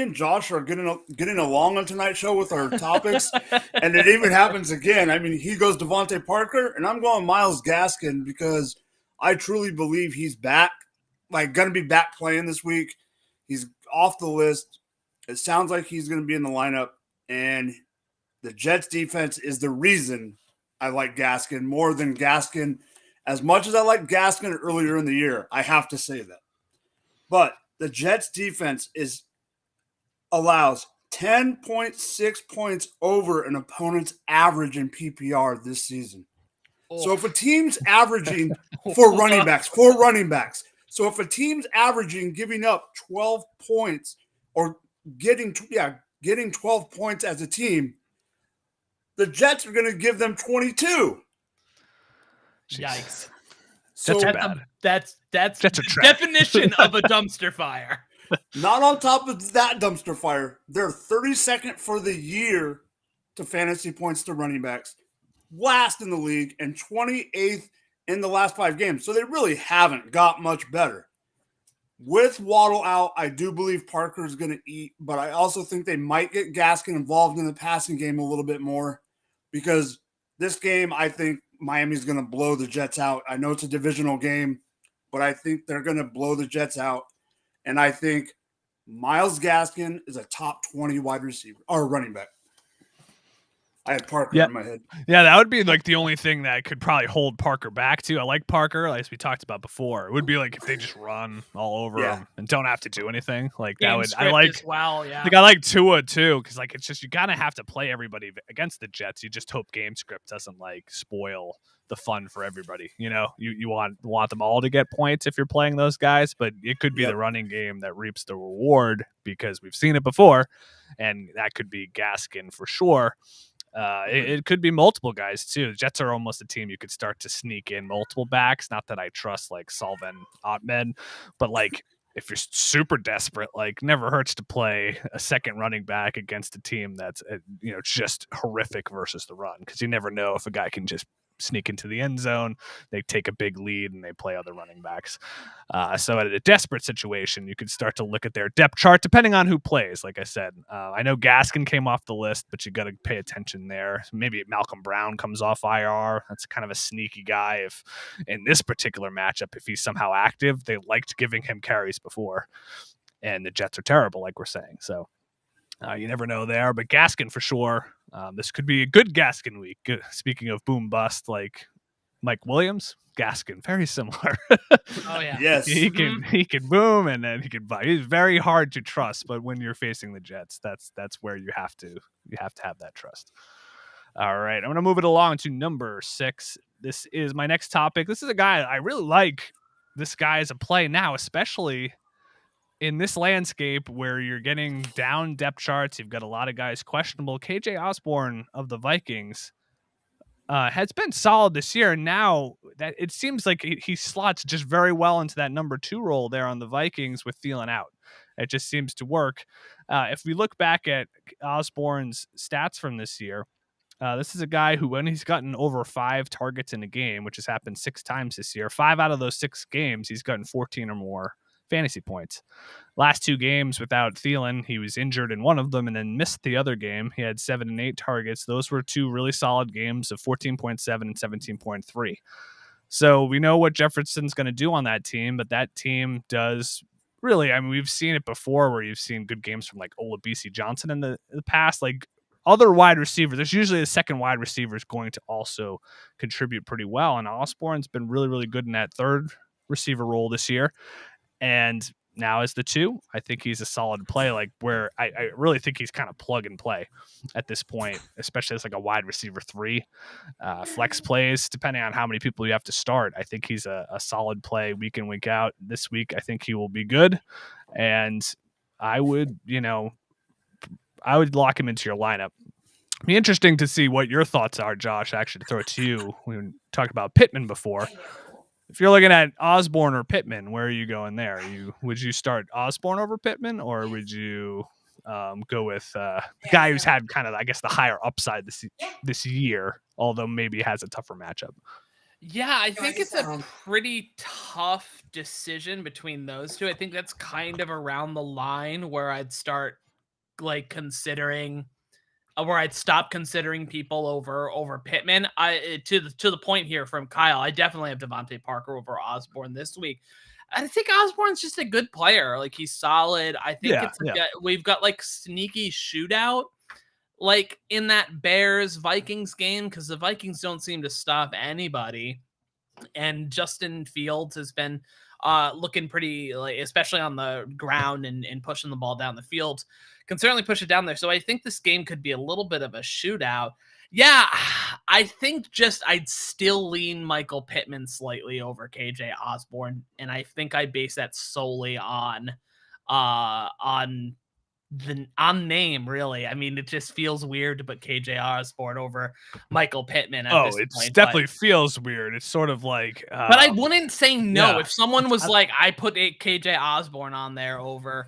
[SPEAKER 2] and Josh are getting along on tonight's show with our topics, and it even happens again. I mean, he goes Devonte Parker, and I'm going Myles Gaskin because I truly believe he's back, going to be back playing this week. He's off the list. It sounds like he's going to be in the lineup, and the Jets defense is the reason I like Gaskin more than Gaskin. As much as I like Gaskin earlier in the year, I have to say that. But the Jets defense allows 10.6 points over an opponent's average in PPR this season. Oh. So if a team's averaging for running backs, so if a team's averaging giving up 12 points or getting 12 points as a team, the Jets are going to give them 22.
[SPEAKER 3] Yikes.
[SPEAKER 2] So
[SPEAKER 3] that's
[SPEAKER 1] Jets
[SPEAKER 3] the
[SPEAKER 1] are trash.
[SPEAKER 3] definition of a dumpster fire.
[SPEAKER 2] Not on top of that dumpster fire, they're 32nd for the year to fantasy points to running backs, last in the league, and 28th in the last 5 games. So they really haven't got much better. With Waddle out, I do believe Parker is going to eat, but I also think they might get Gaskin involved in the passing game a little bit more, because this game, I think Miami's going to blow the Jets out. I know it's a divisional game, but I think they're going to blow the Jets out. And I think Myles Gaskin is a top 20 wide receiver or running back. I had Parker in my head.
[SPEAKER 1] Yeah, that would be like the only thing that could probably hold Parker back too. I like Parker, as we talked about before. It would be like if they just run all over him and don't have to do anything. Like that would. I like
[SPEAKER 3] as well. Yeah.
[SPEAKER 1] Like I like Tua too, because like it's just you gotta have to play everybody against the Jets. You just hope game script doesn't like spoil the fun for everybody. You know, you want them all to get points if you're playing those guys, but it could be the running game that reaps the reward, because we've seen it before, and that could be Gaskin for sure. It could be multiple guys too. The Jets are almost a team you could start to sneak in multiple backs. Not that I trust like Salvin Ahmed, but like if you're super desperate, like never hurts to play a second running back against a team that's just horrific versus the run, because you never know if a guy can just sneak into the end zone, they take a big lead, and they play other running backs. So at a desperate situation, you could start to look at their depth chart, depending on who plays. Like I said, I know Gaskin came off the list, but you got to pay attention there. Maybe Malcolm Brown comes off IR. That's kind of a sneaky guy. If in this particular matchup, if he's somehow active, they liked giving him carries before, and the Jets are terrible, like we're saying. So you never know there, but Gaskin for sure. This could be a good Gaskin week. Speaking of boom bust, like Mike Williams, Gaskin, very similar.
[SPEAKER 3] Oh yeah,
[SPEAKER 2] yes,
[SPEAKER 1] he can boom, and then he can buy. He's very hard to trust, but when you're facing the Jets, that's where you have to have that trust. All right, I'm gonna move it along to number 6. This is my next topic. This is a guy I really like. This guy is a play now, especially in this landscape where you're getting down depth charts. You've got a lot of guys questionable. KJ Osborne of the Vikings has been solid this year. And now that it seems like he slots just very well into that number 2 role there on the Vikings with Thielen out. It just seems to work. If we look back at Osborne's stats from this year, this is a guy who, when he's gotten over 5 targets in a game, which has happened 6 times this year, 5 out of those 6 games, he's gotten 14 or more fantasy points. Last 2 games without Thielen, he was injured in one of them and then missed the other game. He had 7 and 8 targets. Those were 2 really solid games of 14.7 and 17.3. So we know what Jefferson's going to do on that team, but that team does really, I mean, we've seen it before where you've seen good games from like Olabisi Johnson in the past, like other wide receivers. There's usually a second wide receiver is going to also contribute pretty well. And Osborne's been really, really good in that third receiver role this year. And now as the 2, I think he's a solid play, like where I really think he's kind of plug and play at this point, especially as like a wide receiver 3. Flex plays, depending on how many people you have to start. I think he's a solid play week in, week out. This week, I think he will be good. And I would lock him into your lineup. It'd be interesting to see what your thoughts are, Josh. Actually, to throw it to you. We talked about Pittman before. If you're looking at Osborne or Pittman, where are you going there? Would you start Osborne over Pittman, or would you go with the guy who's had kind of, I guess, the higher upside this year, although maybe has a tougher matchup?
[SPEAKER 3] Yeah, I think it's a pretty tough decision between those 2. I think that's kind of around the line where I'd start like considering. Where I'd stop considering people over Pittman. To the point here from Kyle, I definitely have Devonte Parker over Osborne this week. I think Osborne's just a good player. Like, he's solid. I think we've got like sneaky shootout like in that Bears Vikings game, because the Vikings don't seem to stop anybody. And Justin Fields has been looking pretty, like, especially on the ground and pushing the ball down the field, can certainly push it down there. So I think this game could be a little bit of a shootout. Yeah, I think I'd still lean Michael Pittman slightly over KJ Osborne, and I think I base that solely on on name, really. I mean, it just feels weird to put KJ Osborne over Michael Pittman at this
[SPEAKER 1] It
[SPEAKER 3] point.
[SPEAKER 1] definitely feels weird. It's sort of like,
[SPEAKER 3] but I wouldn't say no.
[SPEAKER 1] yeah.
[SPEAKER 3] If someone was like, I put KJ Osborne on there over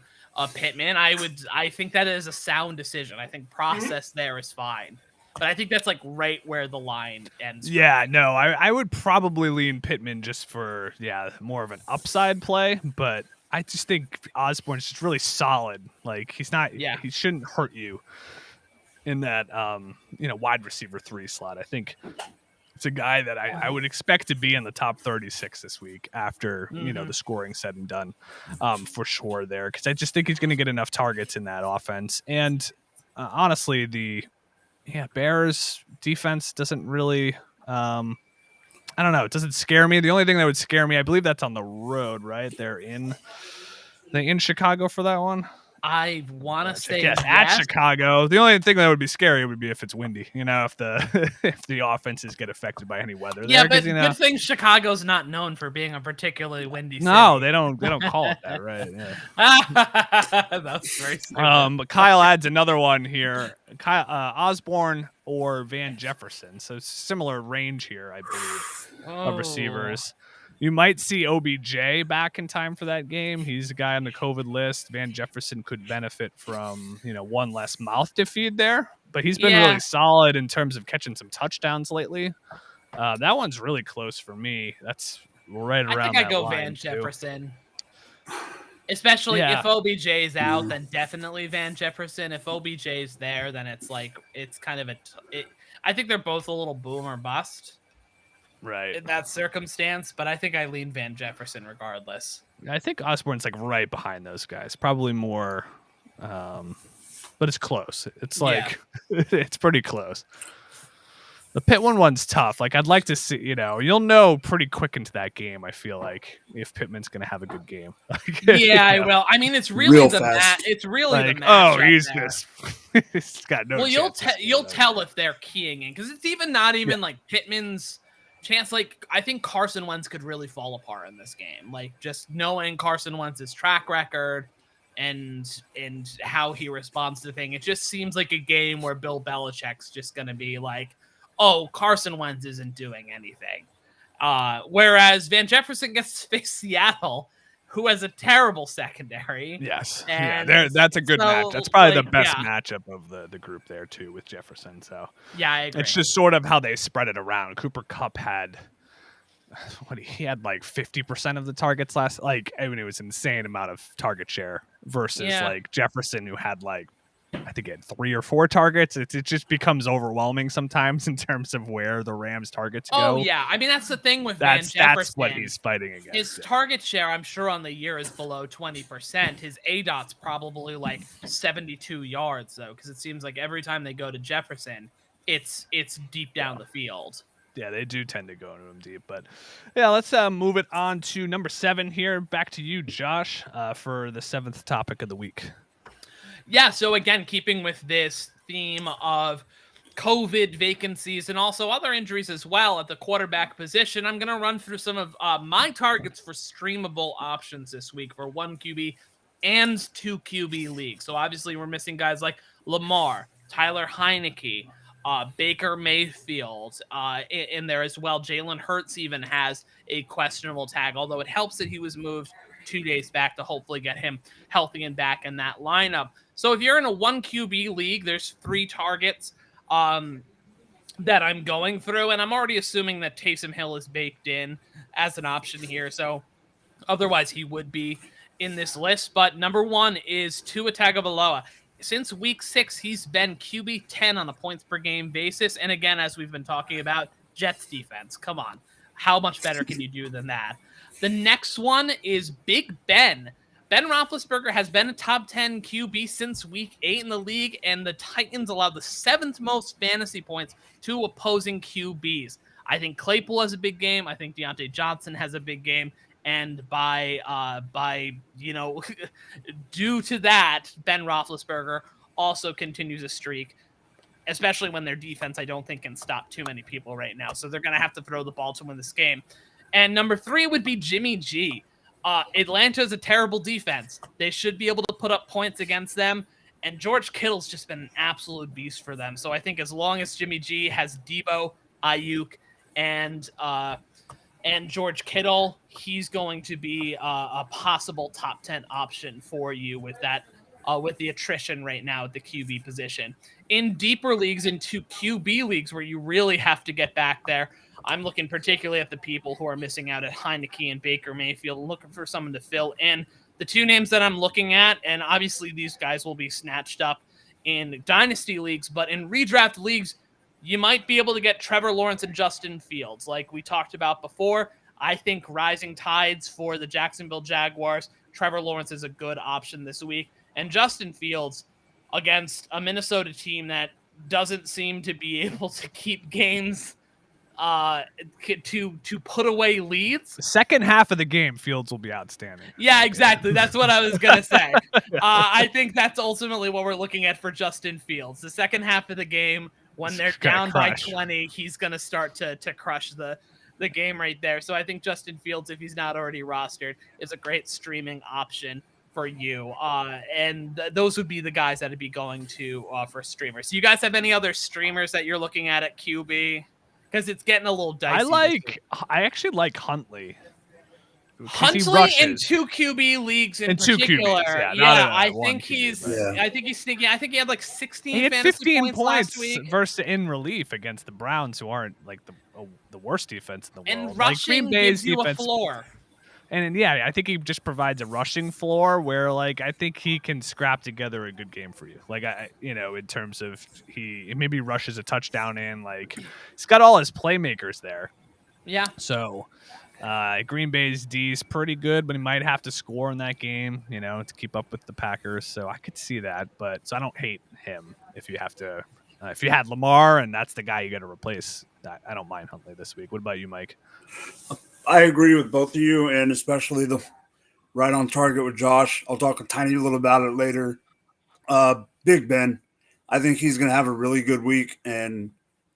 [SPEAKER 3] Pittman, I think that is a sound decision. I think process there is fine. But I think that's like right where the line ends.
[SPEAKER 1] Yeah, no, I would probably lean Pittman just for, more of an upside play, but I just think Osborne's just really solid. Like he shouldn't hurt you in that, wide receiver 3 slot. I think it's a guy that I would expect to be in the top 36 this week after, the scoring said and done, for sure there. Cause I just think he's going to get enough targets in that offense. And honestly, the Bears defense doesn't really, I don't know. It doesn't scare me. The only thing that would scare me, I believe that's on the road, right? They're in Chicago for that one.
[SPEAKER 3] I want to say
[SPEAKER 1] at Chicago. The only thing that would be scary would be if it's windy. If the offenses get affected by any weather.
[SPEAKER 3] Yeah, but good thing Chicago's not known for being a particularly windy city.
[SPEAKER 1] No, they don't call it that, right? Yeah.
[SPEAKER 3] That's very stupid.
[SPEAKER 1] But Kyle adds another one here. Osborne or Van Jefferson. So similar range here, I believe, of receivers. You might see OBJ back in time for that game. He's a guy on the COVID list. Van Jefferson could benefit from, one less mouth to feed there. But he's been really solid in terms of catching some touchdowns lately. That one's really close for me. That's right around.
[SPEAKER 3] I think I go Van Jefferson. Especially if OBJ is out, then definitely Van Jefferson. If OBJ is there, then it's kind of I think they're both a little boom or bust.
[SPEAKER 1] Right.
[SPEAKER 3] In that circumstance, but I think I lean Van Jefferson regardless.
[SPEAKER 1] I think Osborne's like right behind those guys, probably more, but it's close. It's like it's pretty close. The Pitt one's tough. Like I'd like to see, you'll know pretty quick into that game. I feel like if Pittman's going to have a good game.
[SPEAKER 3] I will. I mean, it's really the match.
[SPEAKER 1] He's just he's got no.
[SPEAKER 3] Well, you'll tell if they're keying in because it's not even like Pittman's chance. Like I think Carson Wentz could really fall apart in this game. Like just knowing Carson Wentz's track record and how he responds to things, it just seems like a game where Bill Belichick's just going to be like, oh, Carson Wentz isn't doing anything. Whereas Van Jefferson gets to face Seattle, who has a terrible secondary.
[SPEAKER 1] Yes. That's a good match. That's probably the best matchup of the group there, too, with Jefferson. So
[SPEAKER 3] I agree.
[SPEAKER 1] It's just sort of how they spread it around. Cooper Kupp had, he had like 50% of the targets it was an insane amount of target share versus like Jefferson, who had I think he had 3 or 4 targets. It just becomes overwhelming sometimes in terms of where the Rams' targets go.
[SPEAKER 3] Oh, yeah. I mean, that's the thing with Van Jefferson.
[SPEAKER 1] That's what he's fighting against.
[SPEAKER 3] His target share, I'm sure, on the year is below 20%. His ADOT's probably 72 yards, though, because it seems like every time they go to Jefferson, it's deep down the field.
[SPEAKER 1] Yeah, they do tend to go into him deep. But, let's move it on to number 7 here. Back to you, Josh, for the 7th topic of the week.
[SPEAKER 3] Yeah, so again, keeping with this theme of COVID vacancies and also other injuries as well at the quarterback position, I'm going to run through some of my targets for streamable options this week for 1 QB and 2 QB leagues. So obviously we're missing guys like Lamar, Tyler Heineke, Baker Mayfield in there as well. Jalen Hurts even has a questionable tag, although it helps that he was moved 2 days back to hopefully get him healthy and back in that lineup. So if you're in a 1 QB league, there's 3 targets that I'm going through, and I'm already assuming that Taysom Hill is baked in as an option here. So otherwise he would be in this list. But number 1 is Tua Tagovailoa. Since week 6, he's been QB 10 on a points per game basis. And again, as we've been talking about, Jets defense. Come on. How much better can you do than that? The next one is Big Ben. Ben Roethlisberger has been a top 10 QB since week 8 in the league, and the Titans allowed the 7th most fantasy points to opposing QBs. I think Claypool has a big game. I think Deontay Johnson has a big game. And by due to that, Ben Roethlisberger also continues a streak, especially when their defense, I don't think, can stop too many people right now. So they're going to have to throw the ball to win this game. And number 3 would be Jimmy G. Atlanta is a terrible defense. They should be able to put up points against them. And George Kittle's just been an absolute beast for them. So I think as long as Jimmy G has Debo, Ayuk, and George Kittle, he's going to be a possible top 10 option for you with that, with the attrition right now at the QB position. In deeper leagues, into QB leagues where you really have to get back there, I'm looking particularly at the people who are missing out at Heineke and Baker Mayfield, looking for someone to fill in. The two names that I'm looking at, and obviously these guys will be snatched up in dynasty leagues, but in redraft leagues, you might be able to get Trevor Lawrence and Justin Fields. Like we talked about before, I think rising tides for the Jacksonville Jaguars. Trevor Lawrence is a good option this week. And Justin Fields against a Minnesota team that doesn't seem to be able to keep games to put away leads.
[SPEAKER 1] The second half of the game, Fields will be outstanding.
[SPEAKER 3] Yeah, exactly. That's what I was going to say. I think that's ultimately what we're looking at for Justin Fields. The second half of the game, when they're down by 20, he's going to start to crush the game right there. So I think Justin Fields, if he's not already rostered, is a great streaming option for you. And those would be the guys that would be going to for streamers. So you guys have any other streamers that you're looking at QB? Because it's getting a little dicey.
[SPEAKER 1] I actually like Huntley.
[SPEAKER 3] Huntley in 2 QB leagues in particular. I think he's sneaky. I think he had like 16
[SPEAKER 1] he had
[SPEAKER 3] fantasy
[SPEAKER 1] 15
[SPEAKER 3] points last week.
[SPEAKER 1] versus in relief against the Browns, who aren't like the worst defense in the world.
[SPEAKER 3] And rushing gives you a floor.
[SPEAKER 1] And I think he just provides a rushing floor where, like, I think he can scrap together a good game for you. Like, in terms of he maybe rushes a touchdown in, like, he's got all his playmakers there.
[SPEAKER 3] Yeah.
[SPEAKER 1] So, Green Bay's D is pretty good, but he might have to score in that game, to keep up with the Packers. So I could see that, so I don't hate him if you have to. If you had Lamar and that's the guy you got to replace, I don't mind Huntley this week. What about you, Mike?
[SPEAKER 2] I agree with both of you, and especially the right on target with Josh. I'll talk a tiny little about it later. Big Ben, I think he's going to have a really good week, and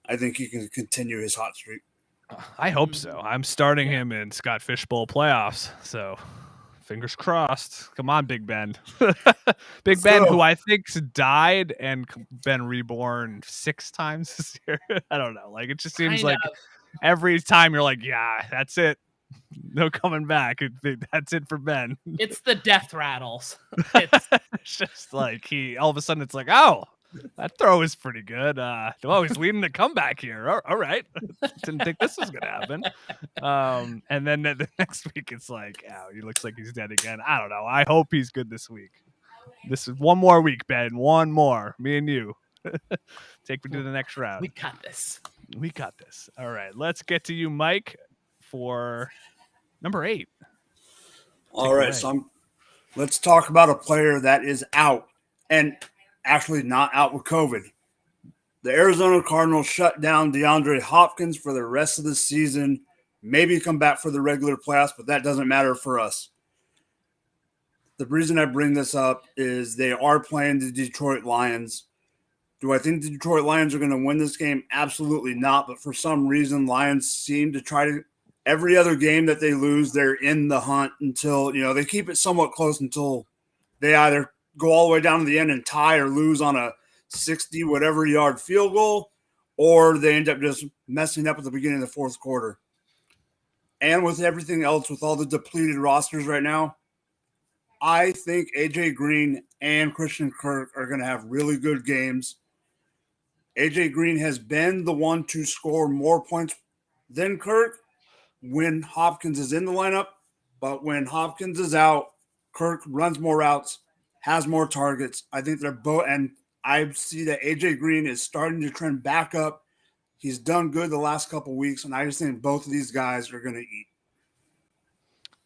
[SPEAKER 2] I think he can continue his hot streak.
[SPEAKER 1] I hope so. I'm starting him in Scott Fishbowl playoffs, so fingers crossed. Come on, Big Ben. Big Ben, who I think's died and been reborn 6 times this year. I don't know. Like, it just seems like every time you're like, yeah, that's it. No coming back. That's it for Ben.
[SPEAKER 3] It's the death rattles.
[SPEAKER 1] It's just like all of a sudden it's like, oh, that throw is pretty good. He's leading the comeback here. All right. Didn't think this was going to happen. And then the next week it's like, oh, he looks like he's dead again. I don't know. I hope he's good this week. This is one more week, Ben. One more. Me and you. Take me to the next round.
[SPEAKER 3] We got this.
[SPEAKER 1] All right. Let's get to you, Mike, for number 8.
[SPEAKER 2] All right. So let's talk about a player that is out and actually not out with COVID. The Arizona Cardinals shut down DeAndre Hopkins for the rest of the season, maybe come back for the regular playoffs, but that doesn't matter for us. The reason I bring this up is they are playing the Detroit Lions. Do I think the Detroit Lions are going to win this game? Absolutely not. But for some reason, Lions seem to try to – every other game that they lose, they're in the hunt until, they keep it somewhat close until they either go all the way down to the end and tie or lose on a 60-whatever-yard field goal, or they end up just messing up at the beginning of the fourth quarter. And with everything else, with all the depleted rosters right now, I think A.J. Green and Christian Kirk are going to have really good games. A.J. Green has been the one to score more points than Kirk when Hopkins is in the lineup, but when Hopkins is out, Kirk runs more routes, has more targets. I think they're both, and I see that A.J. Green is starting to trend back up. He's done good the last couple weeks, and I just think both of these guys are going to eat.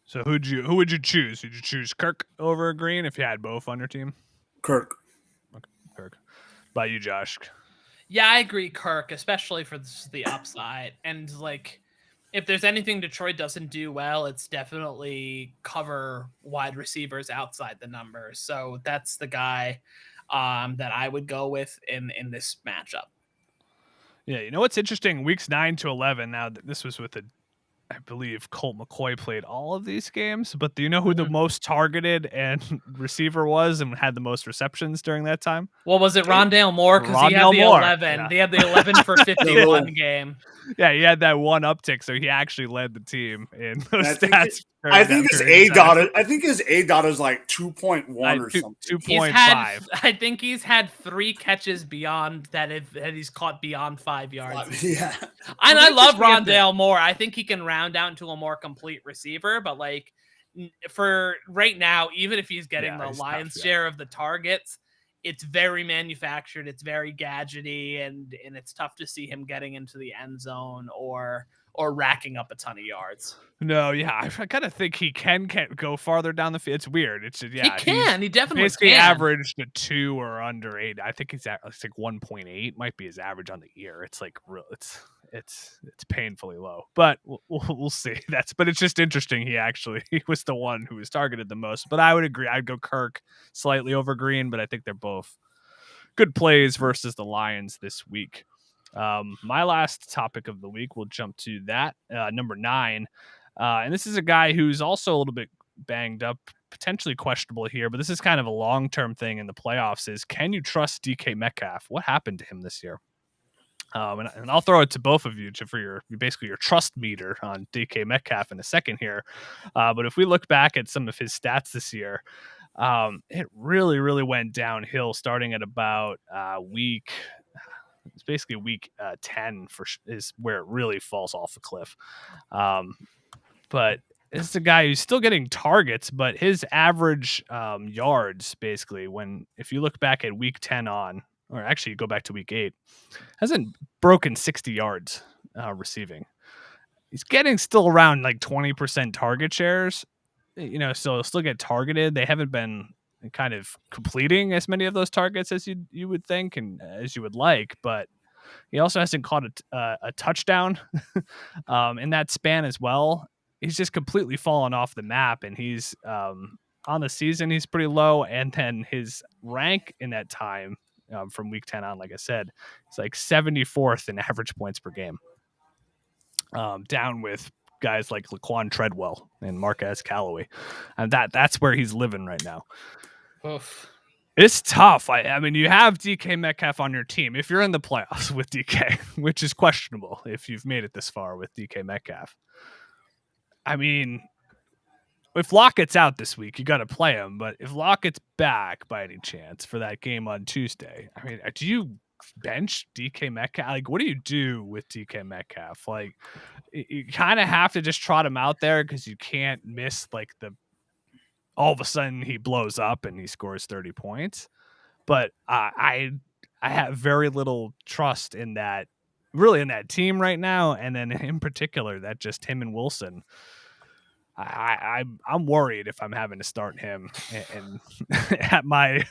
[SPEAKER 1] So who would you choose? Would you choose Kirk over Green if you had both on your team?
[SPEAKER 2] Kirk.
[SPEAKER 1] Okay, Kirk. By you, Josh?
[SPEAKER 3] Yeah, I agree, Kirk, especially for the upside. And, like, if there's anything Detroit doesn't do well, it's definitely cover wide receivers outside the numbers. So that's the guy that I would go with in this matchup.
[SPEAKER 1] Yeah, what's interesting? Weeks 9 to 11. Now, this was with I believe Colt McCoy played all of these games, but do you know who the most targeted and receiver was and had the most receptions during that time?
[SPEAKER 3] Well, was it Rondale Moore? Because he had
[SPEAKER 1] Rondale
[SPEAKER 3] the
[SPEAKER 1] Moore.
[SPEAKER 3] 11.
[SPEAKER 1] Yeah.
[SPEAKER 3] He had the 11 for 51 game.
[SPEAKER 1] Yeah, he had that one uptick, so he actually led the team in those stats.
[SPEAKER 2] I think his A-dot is like 2.1 or something.
[SPEAKER 1] 2.5.
[SPEAKER 3] I think he's had 3 catches beyond that he's caught beyond 5 yards.
[SPEAKER 2] Yeah.
[SPEAKER 3] And I love Rondale Moore. I think he can round out into a more complete receiver, but like for right now, even if he's getting the lion's share of the targets, it's very manufactured, it's very gadgety, and it's tough to see him getting into the end zone or racking up a ton of yards.
[SPEAKER 1] No, yeah, I kind of think he can go farther down the field. It's weird. It's
[SPEAKER 3] he can. He definitely
[SPEAKER 1] basically
[SPEAKER 3] can.
[SPEAKER 1] averaged a 2 or under 8. I think he's at like 1.8 might be his average on the year. It's like real. It's painfully low, but we'll see. But it's just interesting. He was the one who was targeted the most. But I would agree. I'd go Kirk slightly over Green, but I think they're both good plays versus the Lions this week. My last topic of the week, we'll jump to that, number 9. And this is a guy who's also a little bit banged up, potentially questionable here, but this is kind of a long-term thing in the playoffs is, can you trust DK Metcalf? What happened to him this year? And I'll throw it to both of you for your trust meter on DK Metcalf in a second here. But if we look back at some of his stats this year, it really, really went downhill starting at about week 10 is where it really falls off the cliff. But it's a guy who's still getting targets, but his average yards, basically, if you look back at week 10 or actually you go back to week 8, hasn't broken 60 yards receiving. He's getting still around like 20% target shares, so he'll still get targeted. They haven't been kind of completing as many of those targets as you would think and as you would like, but he also hasn't caught a touchdown in that span as well. He's just completely fallen off the map, and he's on the season, he's pretty low. And then his rank in that time from week 10 on, like I said, it's like 74th in average points per game, down with guys like Laquan Treadwell and Marquez Callaway. And that's where he's living right now.
[SPEAKER 3] Oof.
[SPEAKER 1] It's tough. I mean, you have DK Metcalf on your team if you're in the playoffs with DK, which is questionable if you've made it this far with DK Metcalf. I mean, if Lockett's out this week, you got to play him. But if Lockett's back by any chance for that game on Tuesday, I mean, do you bench DK Metcalf? Like, what do you do with DK Metcalf? Like, you kind of have to just trot him out there because you can't miss like all of a sudden he blows up and he scores 30 points. But I have very little trust in that team right now. And then in particular, that just him and Wilson, I'm worried if I'm having to start him and at my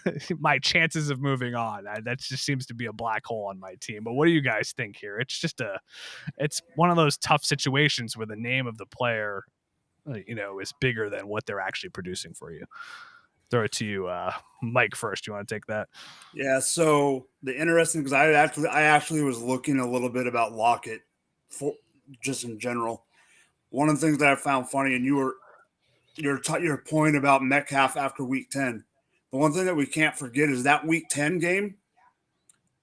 [SPEAKER 1] chances of moving on. That just seems to be a black hole on my team. But what do you guys think here? It's one of those tough situations where the name of the player, is bigger than what they're actually producing for you. Throw it to you, Mike, first. You want to take that?
[SPEAKER 2] Yeah. So the interesting, because I actually was looking a little bit about Lockett for just in general. One of the things that I found funny, and your point about Metcalf after week 10, the one thing that we can't forget is that week 10 game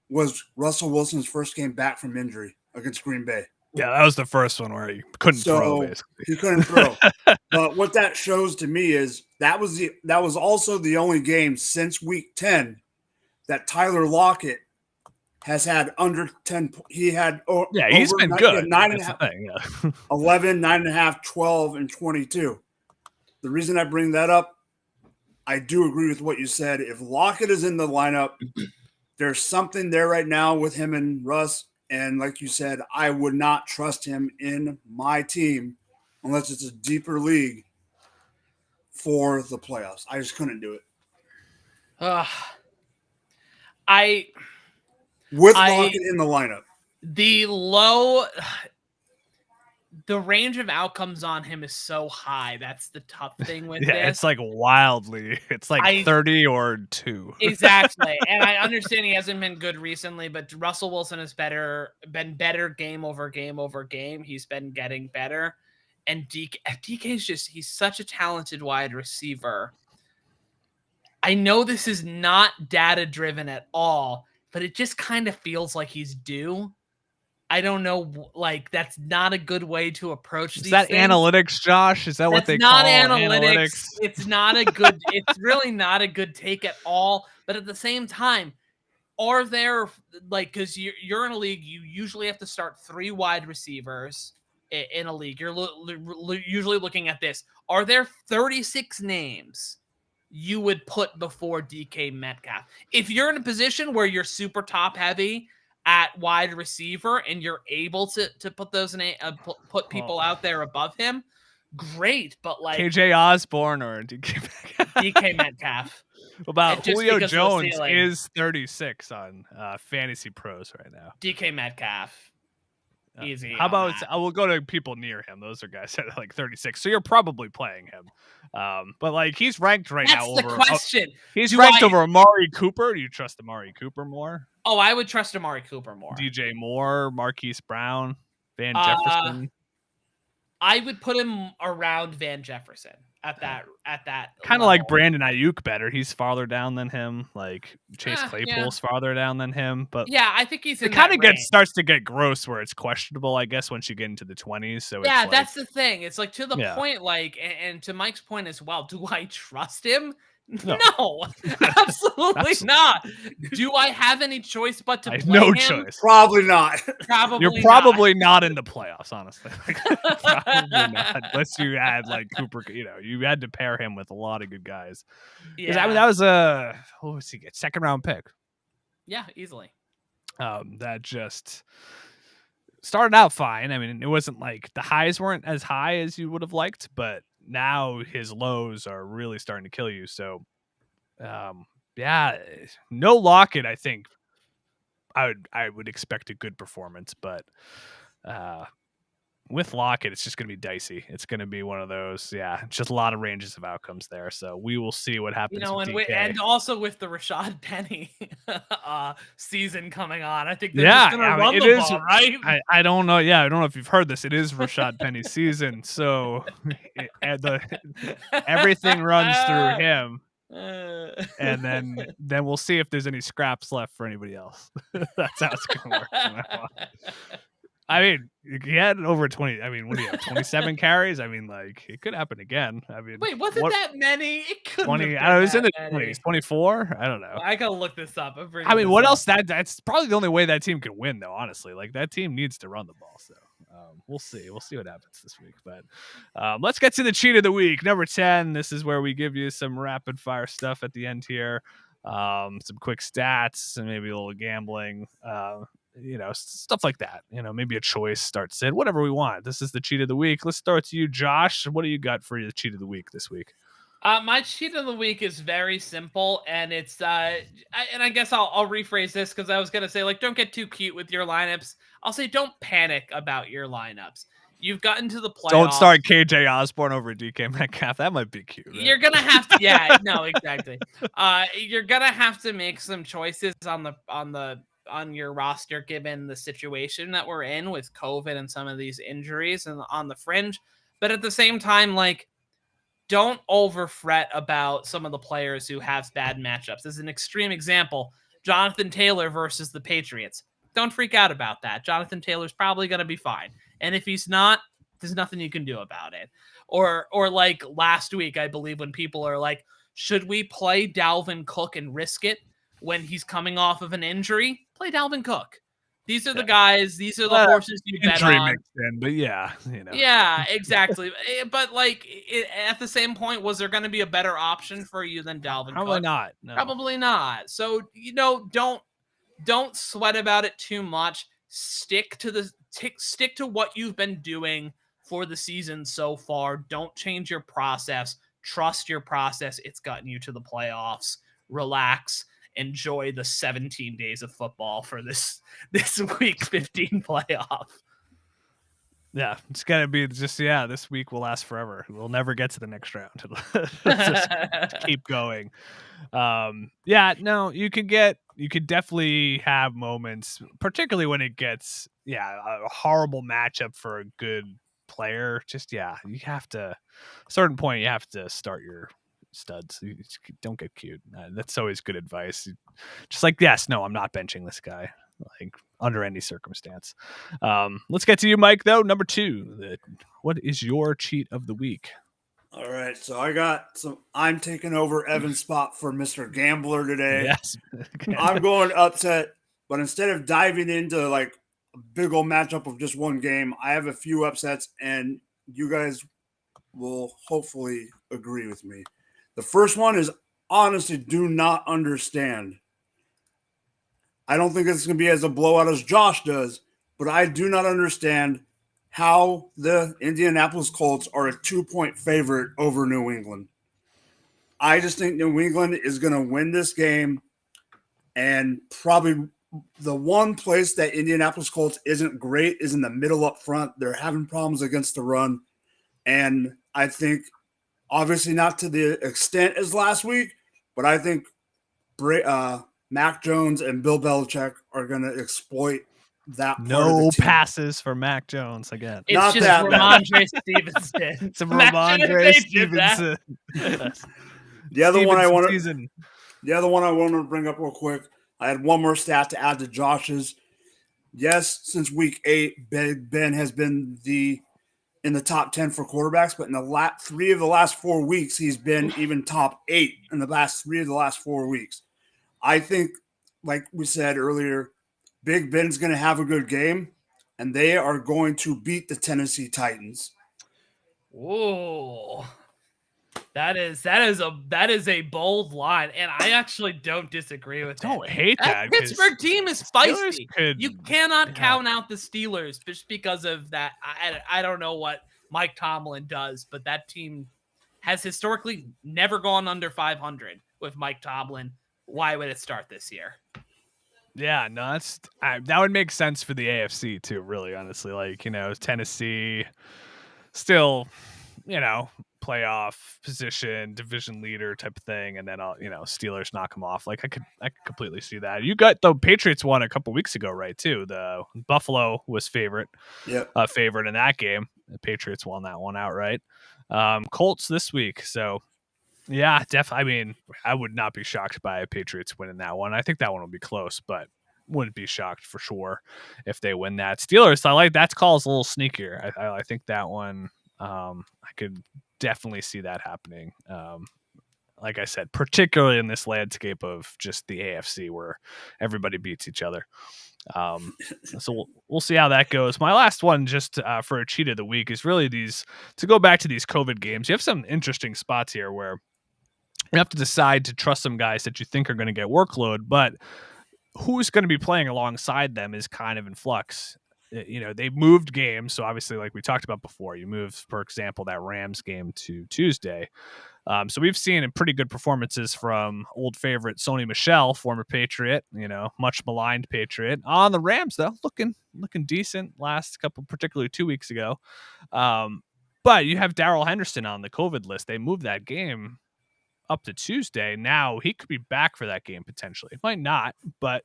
[SPEAKER 2] was Russell Wilson's first game back from injury against Green Bay.
[SPEAKER 1] Yeah, that was the first one where he couldn't throw, basically.
[SPEAKER 2] He couldn't throw. But what that shows to me is that was also the only game since week 10 that Tyler Lockett has had under 10. He had
[SPEAKER 1] he's been good.
[SPEAKER 2] 9.5, 11, 9.5, 12, and 22. The reason I bring that up, I do agree with what you said. If Lockett is in the lineup, there's something there right now with him and Russ. And like you said, I would not trust him in my team unless it's a deeper league for the playoffs. I just couldn't do it. With Lockett in the lineup.
[SPEAKER 3] The range of outcomes on him is so high. That's the tough thing with this.
[SPEAKER 1] It's like wildly. It's like 30 or 2.
[SPEAKER 3] Exactly. And I understand he hasn't been good recently, but Russell Wilson has been better game over game over game. He's been getting better. And DK's he's such a talented wide receiver. I know this is not data driven at all, but it just kind of feels like he's due. I don't know, like that's not a good way to approach these things.
[SPEAKER 1] Is that analytics, Josh? Is that what they call analytics?
[SPEAKER 3] It's not a good, it's really not a good take at all. But at the same time, are there, like, because you're in a league, you usually have to start 3 wide receivers in a league. You're usually looking at this. Are there 36 names you would put before DK Metcalf? If you're in a position where you're super top heavy at wide receiver and you're able to put those put people out there above him, great. But like
[SPEAKER 1] KJ Osborne or DK Metcalf.
[SPEAKER 3] DK Metcalf.
[SPEAKER 1] About Julio Jones is 36 on Fantasy Pros right now.
[SPEAKER 3] DK Metcalf. Easy.
[SPEAKER 1] How about I will go to people near him. Those are guys that are like 36. So you're probably playing him. But like he's ranked right now over.
[SPEAKER 3] That's the question.
[SPEAKER 1] He's ranked over Amari Cooper. Do you trust Amari Cooper more?
[SPEAKER 3] Oh, I would trust Amari Cooper more.
[SPEAKER 1] DJ Moore, Marquise Brown, Van Jefferson.
[SPEAKER 3] I would put him around Van Jefferson at that
[SPEAKER 1] kind of like Brandon Ayuk better. He's farther down than him. Like Chase Claypool's farther down than him. But
[SPEAKER 3] yeah, I think he's.
[SPEAKER 1] It kind of starts to get gross where it's questionable, I guess, once you get into the 20s. So
[SPEAKER 3] yeah,
[SPEAKER 1] it's
[SPEAKER 3] that's the thing. It's like to the point, like, and to Mike's point as well. Do I trust him? No, absolutely not. Do I have any choice but to play
[SPEAKER 1] no
[SPEAKER 3] him?
[SPEAKER 1] Choice.
[SPEAKER 2] Probably not.
[SPEAKER 1] You're probably not in the playoffs, honestly. Probably not. Unless you add like Cooper, you had to pair him with a lot of good guys. Yeah, I mean that was what was he get? 2nd round pick.
[SPEAKER 3] Yeah, easily.
[SPEAKER 1] That just started out fine. I mean, it wasn't like the highs weren't as high as you would have liked, but now his lows are really starting to kill you. So, no Lockett. I think I would expect a good performance, but with Lockett, it's just going to be dicey. It's going to be one of those, just a lot of ranges of outcomes there. So we will see what happens.
[SPEAKER 3] And also with the Rashad Penny season coming on, I think they're just going to run the ball, right?
[SPEAKER 1] I don't know. Yeah, I don't know if you've heard this. It is Rashad Penny's season, so everything runs through him. And then we'll see if there's any scraps left for anybody else. That's how it's going to work. I mean, he had over 20. I mean, what do you have? 27 carries. I mean, like it could happen again. I mean,
[SPEAKER 3] wait, was it that many? It couldn't
[SPEAKER 1] 20.
[SPEAKER 3] Have been
[SPEAKER 1] it was in the
[SPEAKER 3] many.
[SPEAKER 1] 20s. 24. I don't know.
[SPEAKER 3] I gotta look this up.
[SPEAKER 1] I mean, what else? That's probably the only way that team can win, though. Honestly, like that team needs to run the ball. So we'll see. We'll see what happens this week. But let's get to the cheat of the week, number 10. This is where we give you some rapid fire stuff at the end here. Some quick stats and maybe a little gambling. Stuff like that. Maybe a choice, start sit, whatever we want. This is the cheat of the week. Let's start to you, Josh. What do you got for your cheat of the week this week?
[SPEAKER 3] My cheat of the week is very simple, and it's I guess I'll rephrase this because I was gonna say like don't get too cute with your lineups. I'll say don't panic about your lineups. You've gotten to the playoffs.
[SPEAKER 1] Don't start KJ Osborne over DK Metcalf. That might be cute. Right?
[SPEAKER 3] You're gonna have to. Yeah, no, exactly. You're gonna have to make some choices on your roster given the situation that we're in with COVID and some of these injuries and on the fringe. But at the same time, like, don't over fret about some of the players who have bad matchups. As an extreme example, Jonathan Taylor versus the Patriots. Don't freak out about that. Jonathan Taylor's probably going to be fine. And if he's not, there's nothing you can do about it. Or like last week, I believe when people are like, should we play Dalvin Cook and risk it when he's coming off of an injury? Play Dalvin Cook. These are the guys. These are the horses you bet on.
[SPEAKER 1] Mixed in, but
[SPEAKER 3] yeah, exactly. But like at the same point, was there going to be a better option for you than Dalvin?
[SPEAKER 1] Probably
[SPEAKER 3] Cook?
[SPEAKER 1] not. No.
[SPEAKER 3] Probably not. So don't sweat about it too much. Stick to what you've been doing for the season so far. Don't change your process. Trust your process. It's gotten you to the playoffs. Relax. Enjoy the 17 days of football for this week 15 playoff.
[SPEAKER 1] Yeah, it's gonna be this week will last forever. We'll never get to the next round. Just keep going. You could definitely have moments, particularly when it gets a horrible matchup for a good player. Just you have to. At a certain point, you have to start your studs. You just don't get cute. That's always good advice. Just like, yes, no, I'm not benching this guy, like under any circumstance. Let's get to you, Mike. Though number 2, what is your cheat of the week?
[SPEAKER 2] All right, so I'm taking over Evan's spot for Mr. Gambler today.
[SPEAKER 1] Yes.
[SPEAKER 2] I'm going upset, but instead of diving into like a big old matchup of just one game, I have a few upsets, and you guys will hopefully agree with me. The first one is honestly do not understand. I don't think it's going to be as a blowout as Josh does, but I do not understand how the Indianapolis Colts are a 2-point favorite over New England. I just think New England is going to win this game, and probably the one place that Indianapolis Colts isn't great is in the middle up front. They're having problems against the run, and I think obviously not to the extent as last week, but I think Mac Jones and Bill Belichick are going to exploit that part of
[SPEAKER 1] No
[SPEAKER 2] the team.
[SPEAKER 1] passes for Mac Jones again.
[SPEAKER 3] It's
[SPEAKER 2] Not
[SPEAKER 3] just
[SPEAKER 2] that
[SPEAKER 3] Randry Stevenson.
[SPEAKER 1] It's a
[SPEAKER 3] Imagine if
[SPEAKER 1] Randry
[SPEAKER 3] they did that.
[SPEAKER 1] Stevenson.
[SPEAKER 2] The other one I want
[SPEAKER 1] to
[SPEAKER 2] to bring up real quick. I had one more stat to add to Josh's. Yes, since week 8, Big Ben has been in the top 10 for quarterbacks, but in the 3 of the last 4 weeks, he's been even top 8 in the last 3 of the last 4 weeks. I think, like we said earlier, Big Ben's going to have a good game, and they are going to beat the Tennessee Titans.
[SPEAKER 3] Whoa. That is a bold line, and I actually don't disagree with
[SPEAKER 1] Don't
[SPEAKER 3] that.
[SPEAKER 1] hate that.
[SPEAKER 3] Pittsburgh team is feisty.
[SPEAKER 1] Could,
[SPEAKER 3] You cannot count out the Steelers just because of that. I don't know what Mike Tomlin does, but that team has historically never gone under 500 with Mike Tomlin. Why would it start this year?
[SPEAKER 1] Yeah, no, that would make sense for the AFC too, really, honestly. Like, Tennessee still, playoff position, division leader type of thing, and then Steelers knock them off. Like, I could completely see that. You got the Patriots won a couple weeks ago, right? Too. The Buffalo was favorite in that game. The Patriots won that one outright. Colts this week, so yeah, definitely. I mean, I would not be shocked by Patriots winning that one. I think that one will be close, but wouldn't be shocked for sure if they win that. Steelers, I like that call is a little sneakier. I think that one. I could definitely see that happening. Like I said, particularly in this landscape of just the AFC where everybody beats each other. So we'll see how that goes. My last one, just for a cheat of the week, is really to go back to these COVID games. You have some interesting spots here where you have to decide to trust some guys that you think are going to get workload, but who's going to be playing alongside them is kind of in flux. They moved games. So obviously, like we talked about before, you moved, for example, that Rams game to Tuesday. So we've seen pretty good performances from old favorite Sony Michel, former Patriot, much maligned Patriot. On the Rams, though, looking decent last couple, particularly 2 weeks ago. But you have Daryl Henderson on the COVID list. They moved that game up to Tuesday. Now he could be back for that game potentially. Might not, but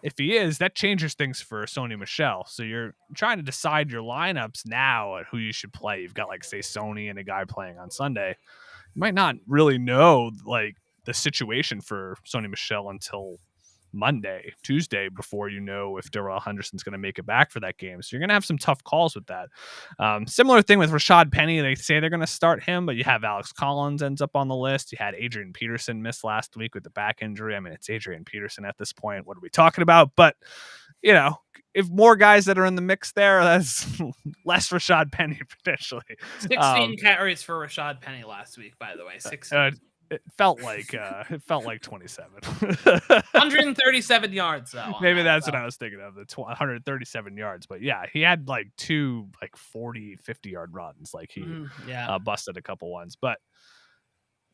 [SPEAKER 1] if he is, that changes things for Sony Michel. So you're trying to decide your lineups now at who you should play. You've got, like, say, Sony and a guy playing on Sunday. You might not really know, like, the situation for Sony Michel until Monday, Tuesday, before you know if Daryl Henderson's going to make it back for that game. So you're going to have some tough calls with that. Similar thing with Rashad Penny. They say they're going to start him, but you have Alex Collins ends up on the list. You had Adrian Peterson miss last week with the back injury. I mean, it's Adrian Peterson at this point. What are we talking about? But, if more guys that are in the mix there, that's less Rashad Penny potentially.
[SPEAKER 3] 16 carries for Rashad Penny last week, by the way. 16.
[SPEAKER 1] It felt like 27.
[SPEAKER 3] 137 yards though.
[SPEAKER 1] Maybe that's what I was thinking of, the 137 yards. But yeah, he had like 2 40, 50-yard runs. Like he busted a couple ones. But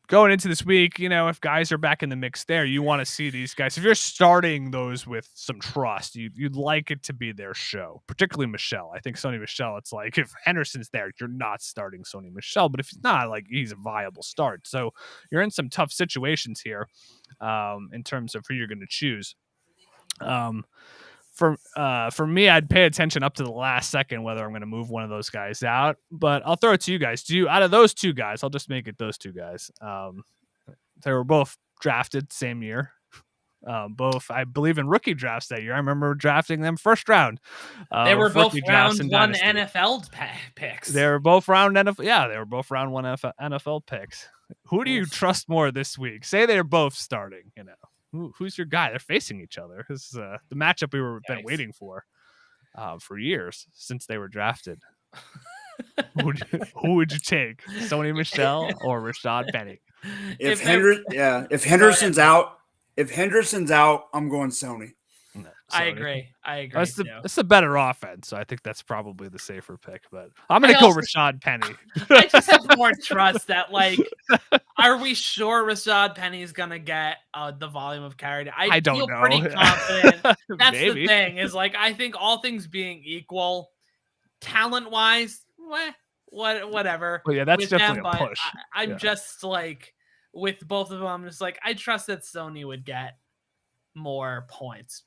[SPEAKER 1] going into this week, if guys are back in the mix there, you want to see these guys. If you're starting those with some trust, you'd like it to be their show, particularly Michel. I think Sony Michel, it's like if Henderson's there, you're not starting Sony Michel. But if he's not, like, he's a viable start. So you're in some tough situations here in terms of who you're going to choose. For me, I'd pay attention up to the last second whether I'm going to move one of those guys out. But I'll throw it to you guys. Out of those two guys, I'll just make it those two guys. They were both drafted same year. Both, I believe, in rookie drafts that year. I remember drafting them first round.
[SPEAKER 3] They were both round one
[SPEAKER 1] Dynasty.
[SPEAKER 3] NFL picks.
[SPEAKER 1] They were both round NFL. Yeah, they were both round one NFL picks. Who do you trust more this week? Say they're both starting. Who's your guy? They're facing each other. This is the matchup we've been waiting for years since they were drafted. Who would you take? Sony Michel or Rashad Penny?
[SPEAKER 2] If Henderson's out, I'm going Sony.
[SPEAKER 1] No,
[SPEAKER 3] I agree.
[SPEAKER 1] It's a better offense, so I think that's probably the safer pick. But I'm going to go Rashad Penny.
[SPEAKER 3] I just have more trust that, are we sure Rashad Penny's going to get the volume of carry? I don't feel pretty confident. That's the thing is, I think all things being equal, talent-wise, whatever.
[SPEAKER 1] Well, yeah, that's definitely a push.
[SPEAKER 3] I'm just with both of them, I'm just I trust that Sony would get more points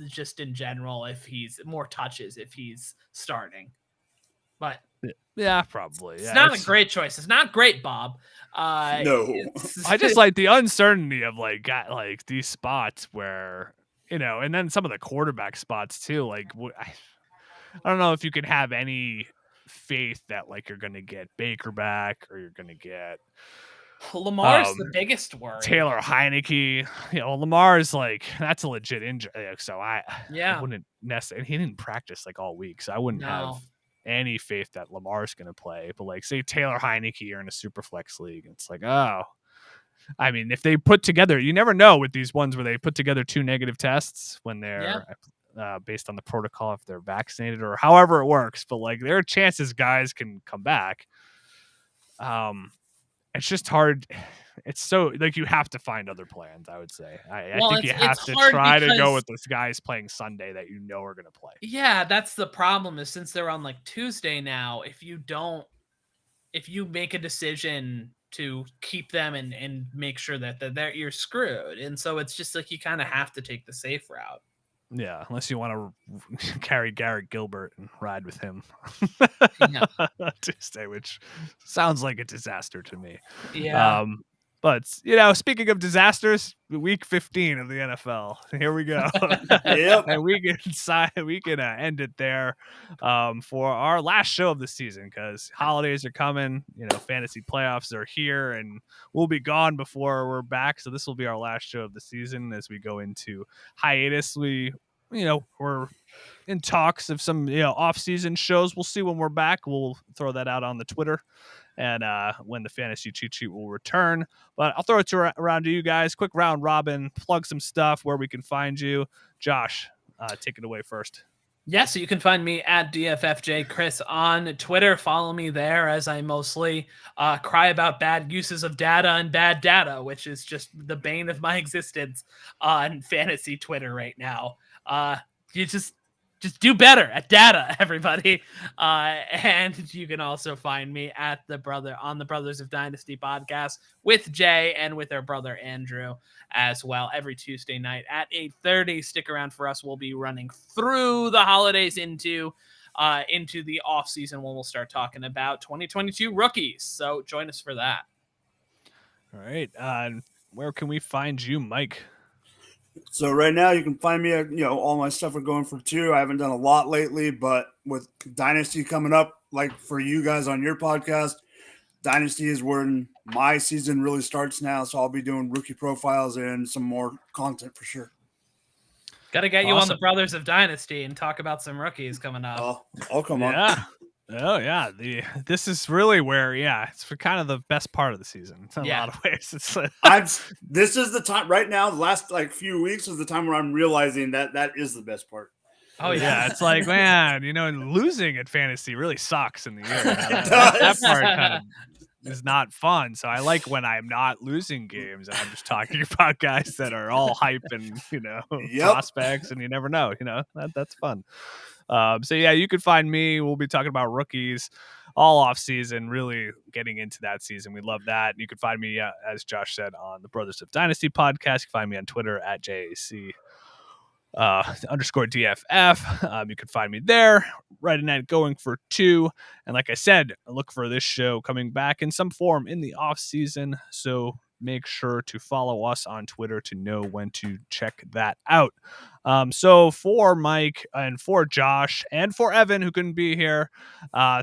[SPEAKER 3] just in general if he's more touches if he's starting. But
[SPEAKER 1] yeah, probably.
[SPEAKER 3] It's not a great choice. It's not great, Bob.
[SPEAKER 2] No.
[SPEAKER 1] I just like the uncertainty of these spots where, and then some of the quarterback spots too. I don't know if you can have any faith that you're going to get Baker back or you're going to get
[SPEAKER 3] Lamar's the biggest worry.
[SPEAKER 1] Taylor Heineke, Lamar's that's a legit injury. So I wouldn't necessarily. He didn't practice all week, so I wouldn't have any faith that Lamar's going to play. But say Taylor Heineke, you're in a super flex league. It's I mean, if they put together, you never know with these ones where they put together 2 negative tests when they're based on the protocol if they're vaccinated or however it works. But there are chances guys can come back. It's just hard. It's so you have to find other plans. I would say. I think you have to try to go with this guys playing Sunday that are going to play.
[SPEAKER 3] Yeah, that's the problem. Is since they're on Tuesday now, if you make a decision to keep them and make sure that you're screwed, and so it's just you kind of have to take the safe route.
[SPEAKER 1] Yeah, unless you want to carry Garrett Gilbert and ride with him Tuesday, which sounds like a disaster to me.
[SPEAKER 3] Yeah.
[SPEAKER 1] But speaking of disasters, week 15 of the NFL. Here we go.
[SPEAKER 2] Yep.
[SPEAKER 1] And we can end it there for our last show of the season because holidays are coming. Fantasy playoffs are here, and we'll be gone before we're back. So this will be our last show of the season as we go into hiatus. We're in talks of some off-season shows. We'll see when we're back. We'll throw that out on the Twitter. And when the fantasy cheat sheet will return. But I'll throw it around to you guys. Quick round robin, plug some stuff where we can find you. Josh, take it away first.
[SPEAKER 3] Yeah, so you can find me at DFFJ Chris on Twitter. Follow me there as I mostly cry about bad uses of data and bad data, which is just the bane of my existence on fantasy Twitter right now. You just do better at data, everybody. And you can also find me on the Brothers of Dynasty podcast with Jay and with our brother Andrew as well every Tuesday night at 8:30. Stick around for us. We'll be running through the holidays into the off season when we'll start talking about 2022 rookies. So join us for that.
[SPEAKER 1] All right. Where can we find you, Mike?
[SPEAKER 2] So right now you can find me, all my stuff are going for 2. I haven't done a lot lately, but with Dynasty coming up, for you guys on your podcast, Dynasty is when my season really starts now. So I'll be doing rookie profiles and some more content for sure.
[SPEAKER 3] Got to get you on the Brothers of Dynasty and talk about some rookies coming up.
[SPEAKER 2] I'll come on.
[SPEAKER 1] Yeah. Oh yeah, this is really where it's for kind of the best part of the season in a lot of ways. It's
[SPEAKER 2] this is the time right now. The last few weeks is the time where I'm realizing that is the best part.
[SPEAKER 1] Oh yeah, it's man, losing at fantasy really sucks in the year. That part kind of is not fun. So I like when I'm not losing games and I'm just talking about guys that are all hype and prospects, and you never know. That's fun. So yeah, you can find me. We'll be talking about rookies all off season, really getting into that season. We love that. You can find me, as Josh said, on the Brothers of Dynasty podcast. You can find me on Twitter at JAC. underscore DFF. You can find me there, right in that going for 2. And like I said, look for this show coming back in some form in the off season. So make sure to follow us on Twitter to know when to check that out. So for Mike and for Josh and for Evan, who couldn't be here,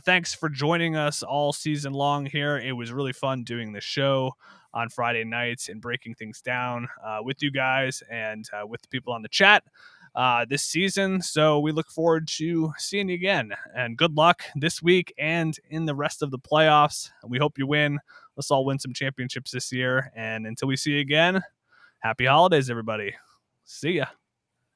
[SPEAKER 1] thanks for joining us all season long here. It was really fun doing the show on Friday nights and breaking things down with you guys and with the people on the chat this season. So we look forward to seeing you again, and good luck this week and in the rest of the playoffs. We hope you win. Let's all win some championships this year. And until we see you again, happy holidays, everybody. See ya.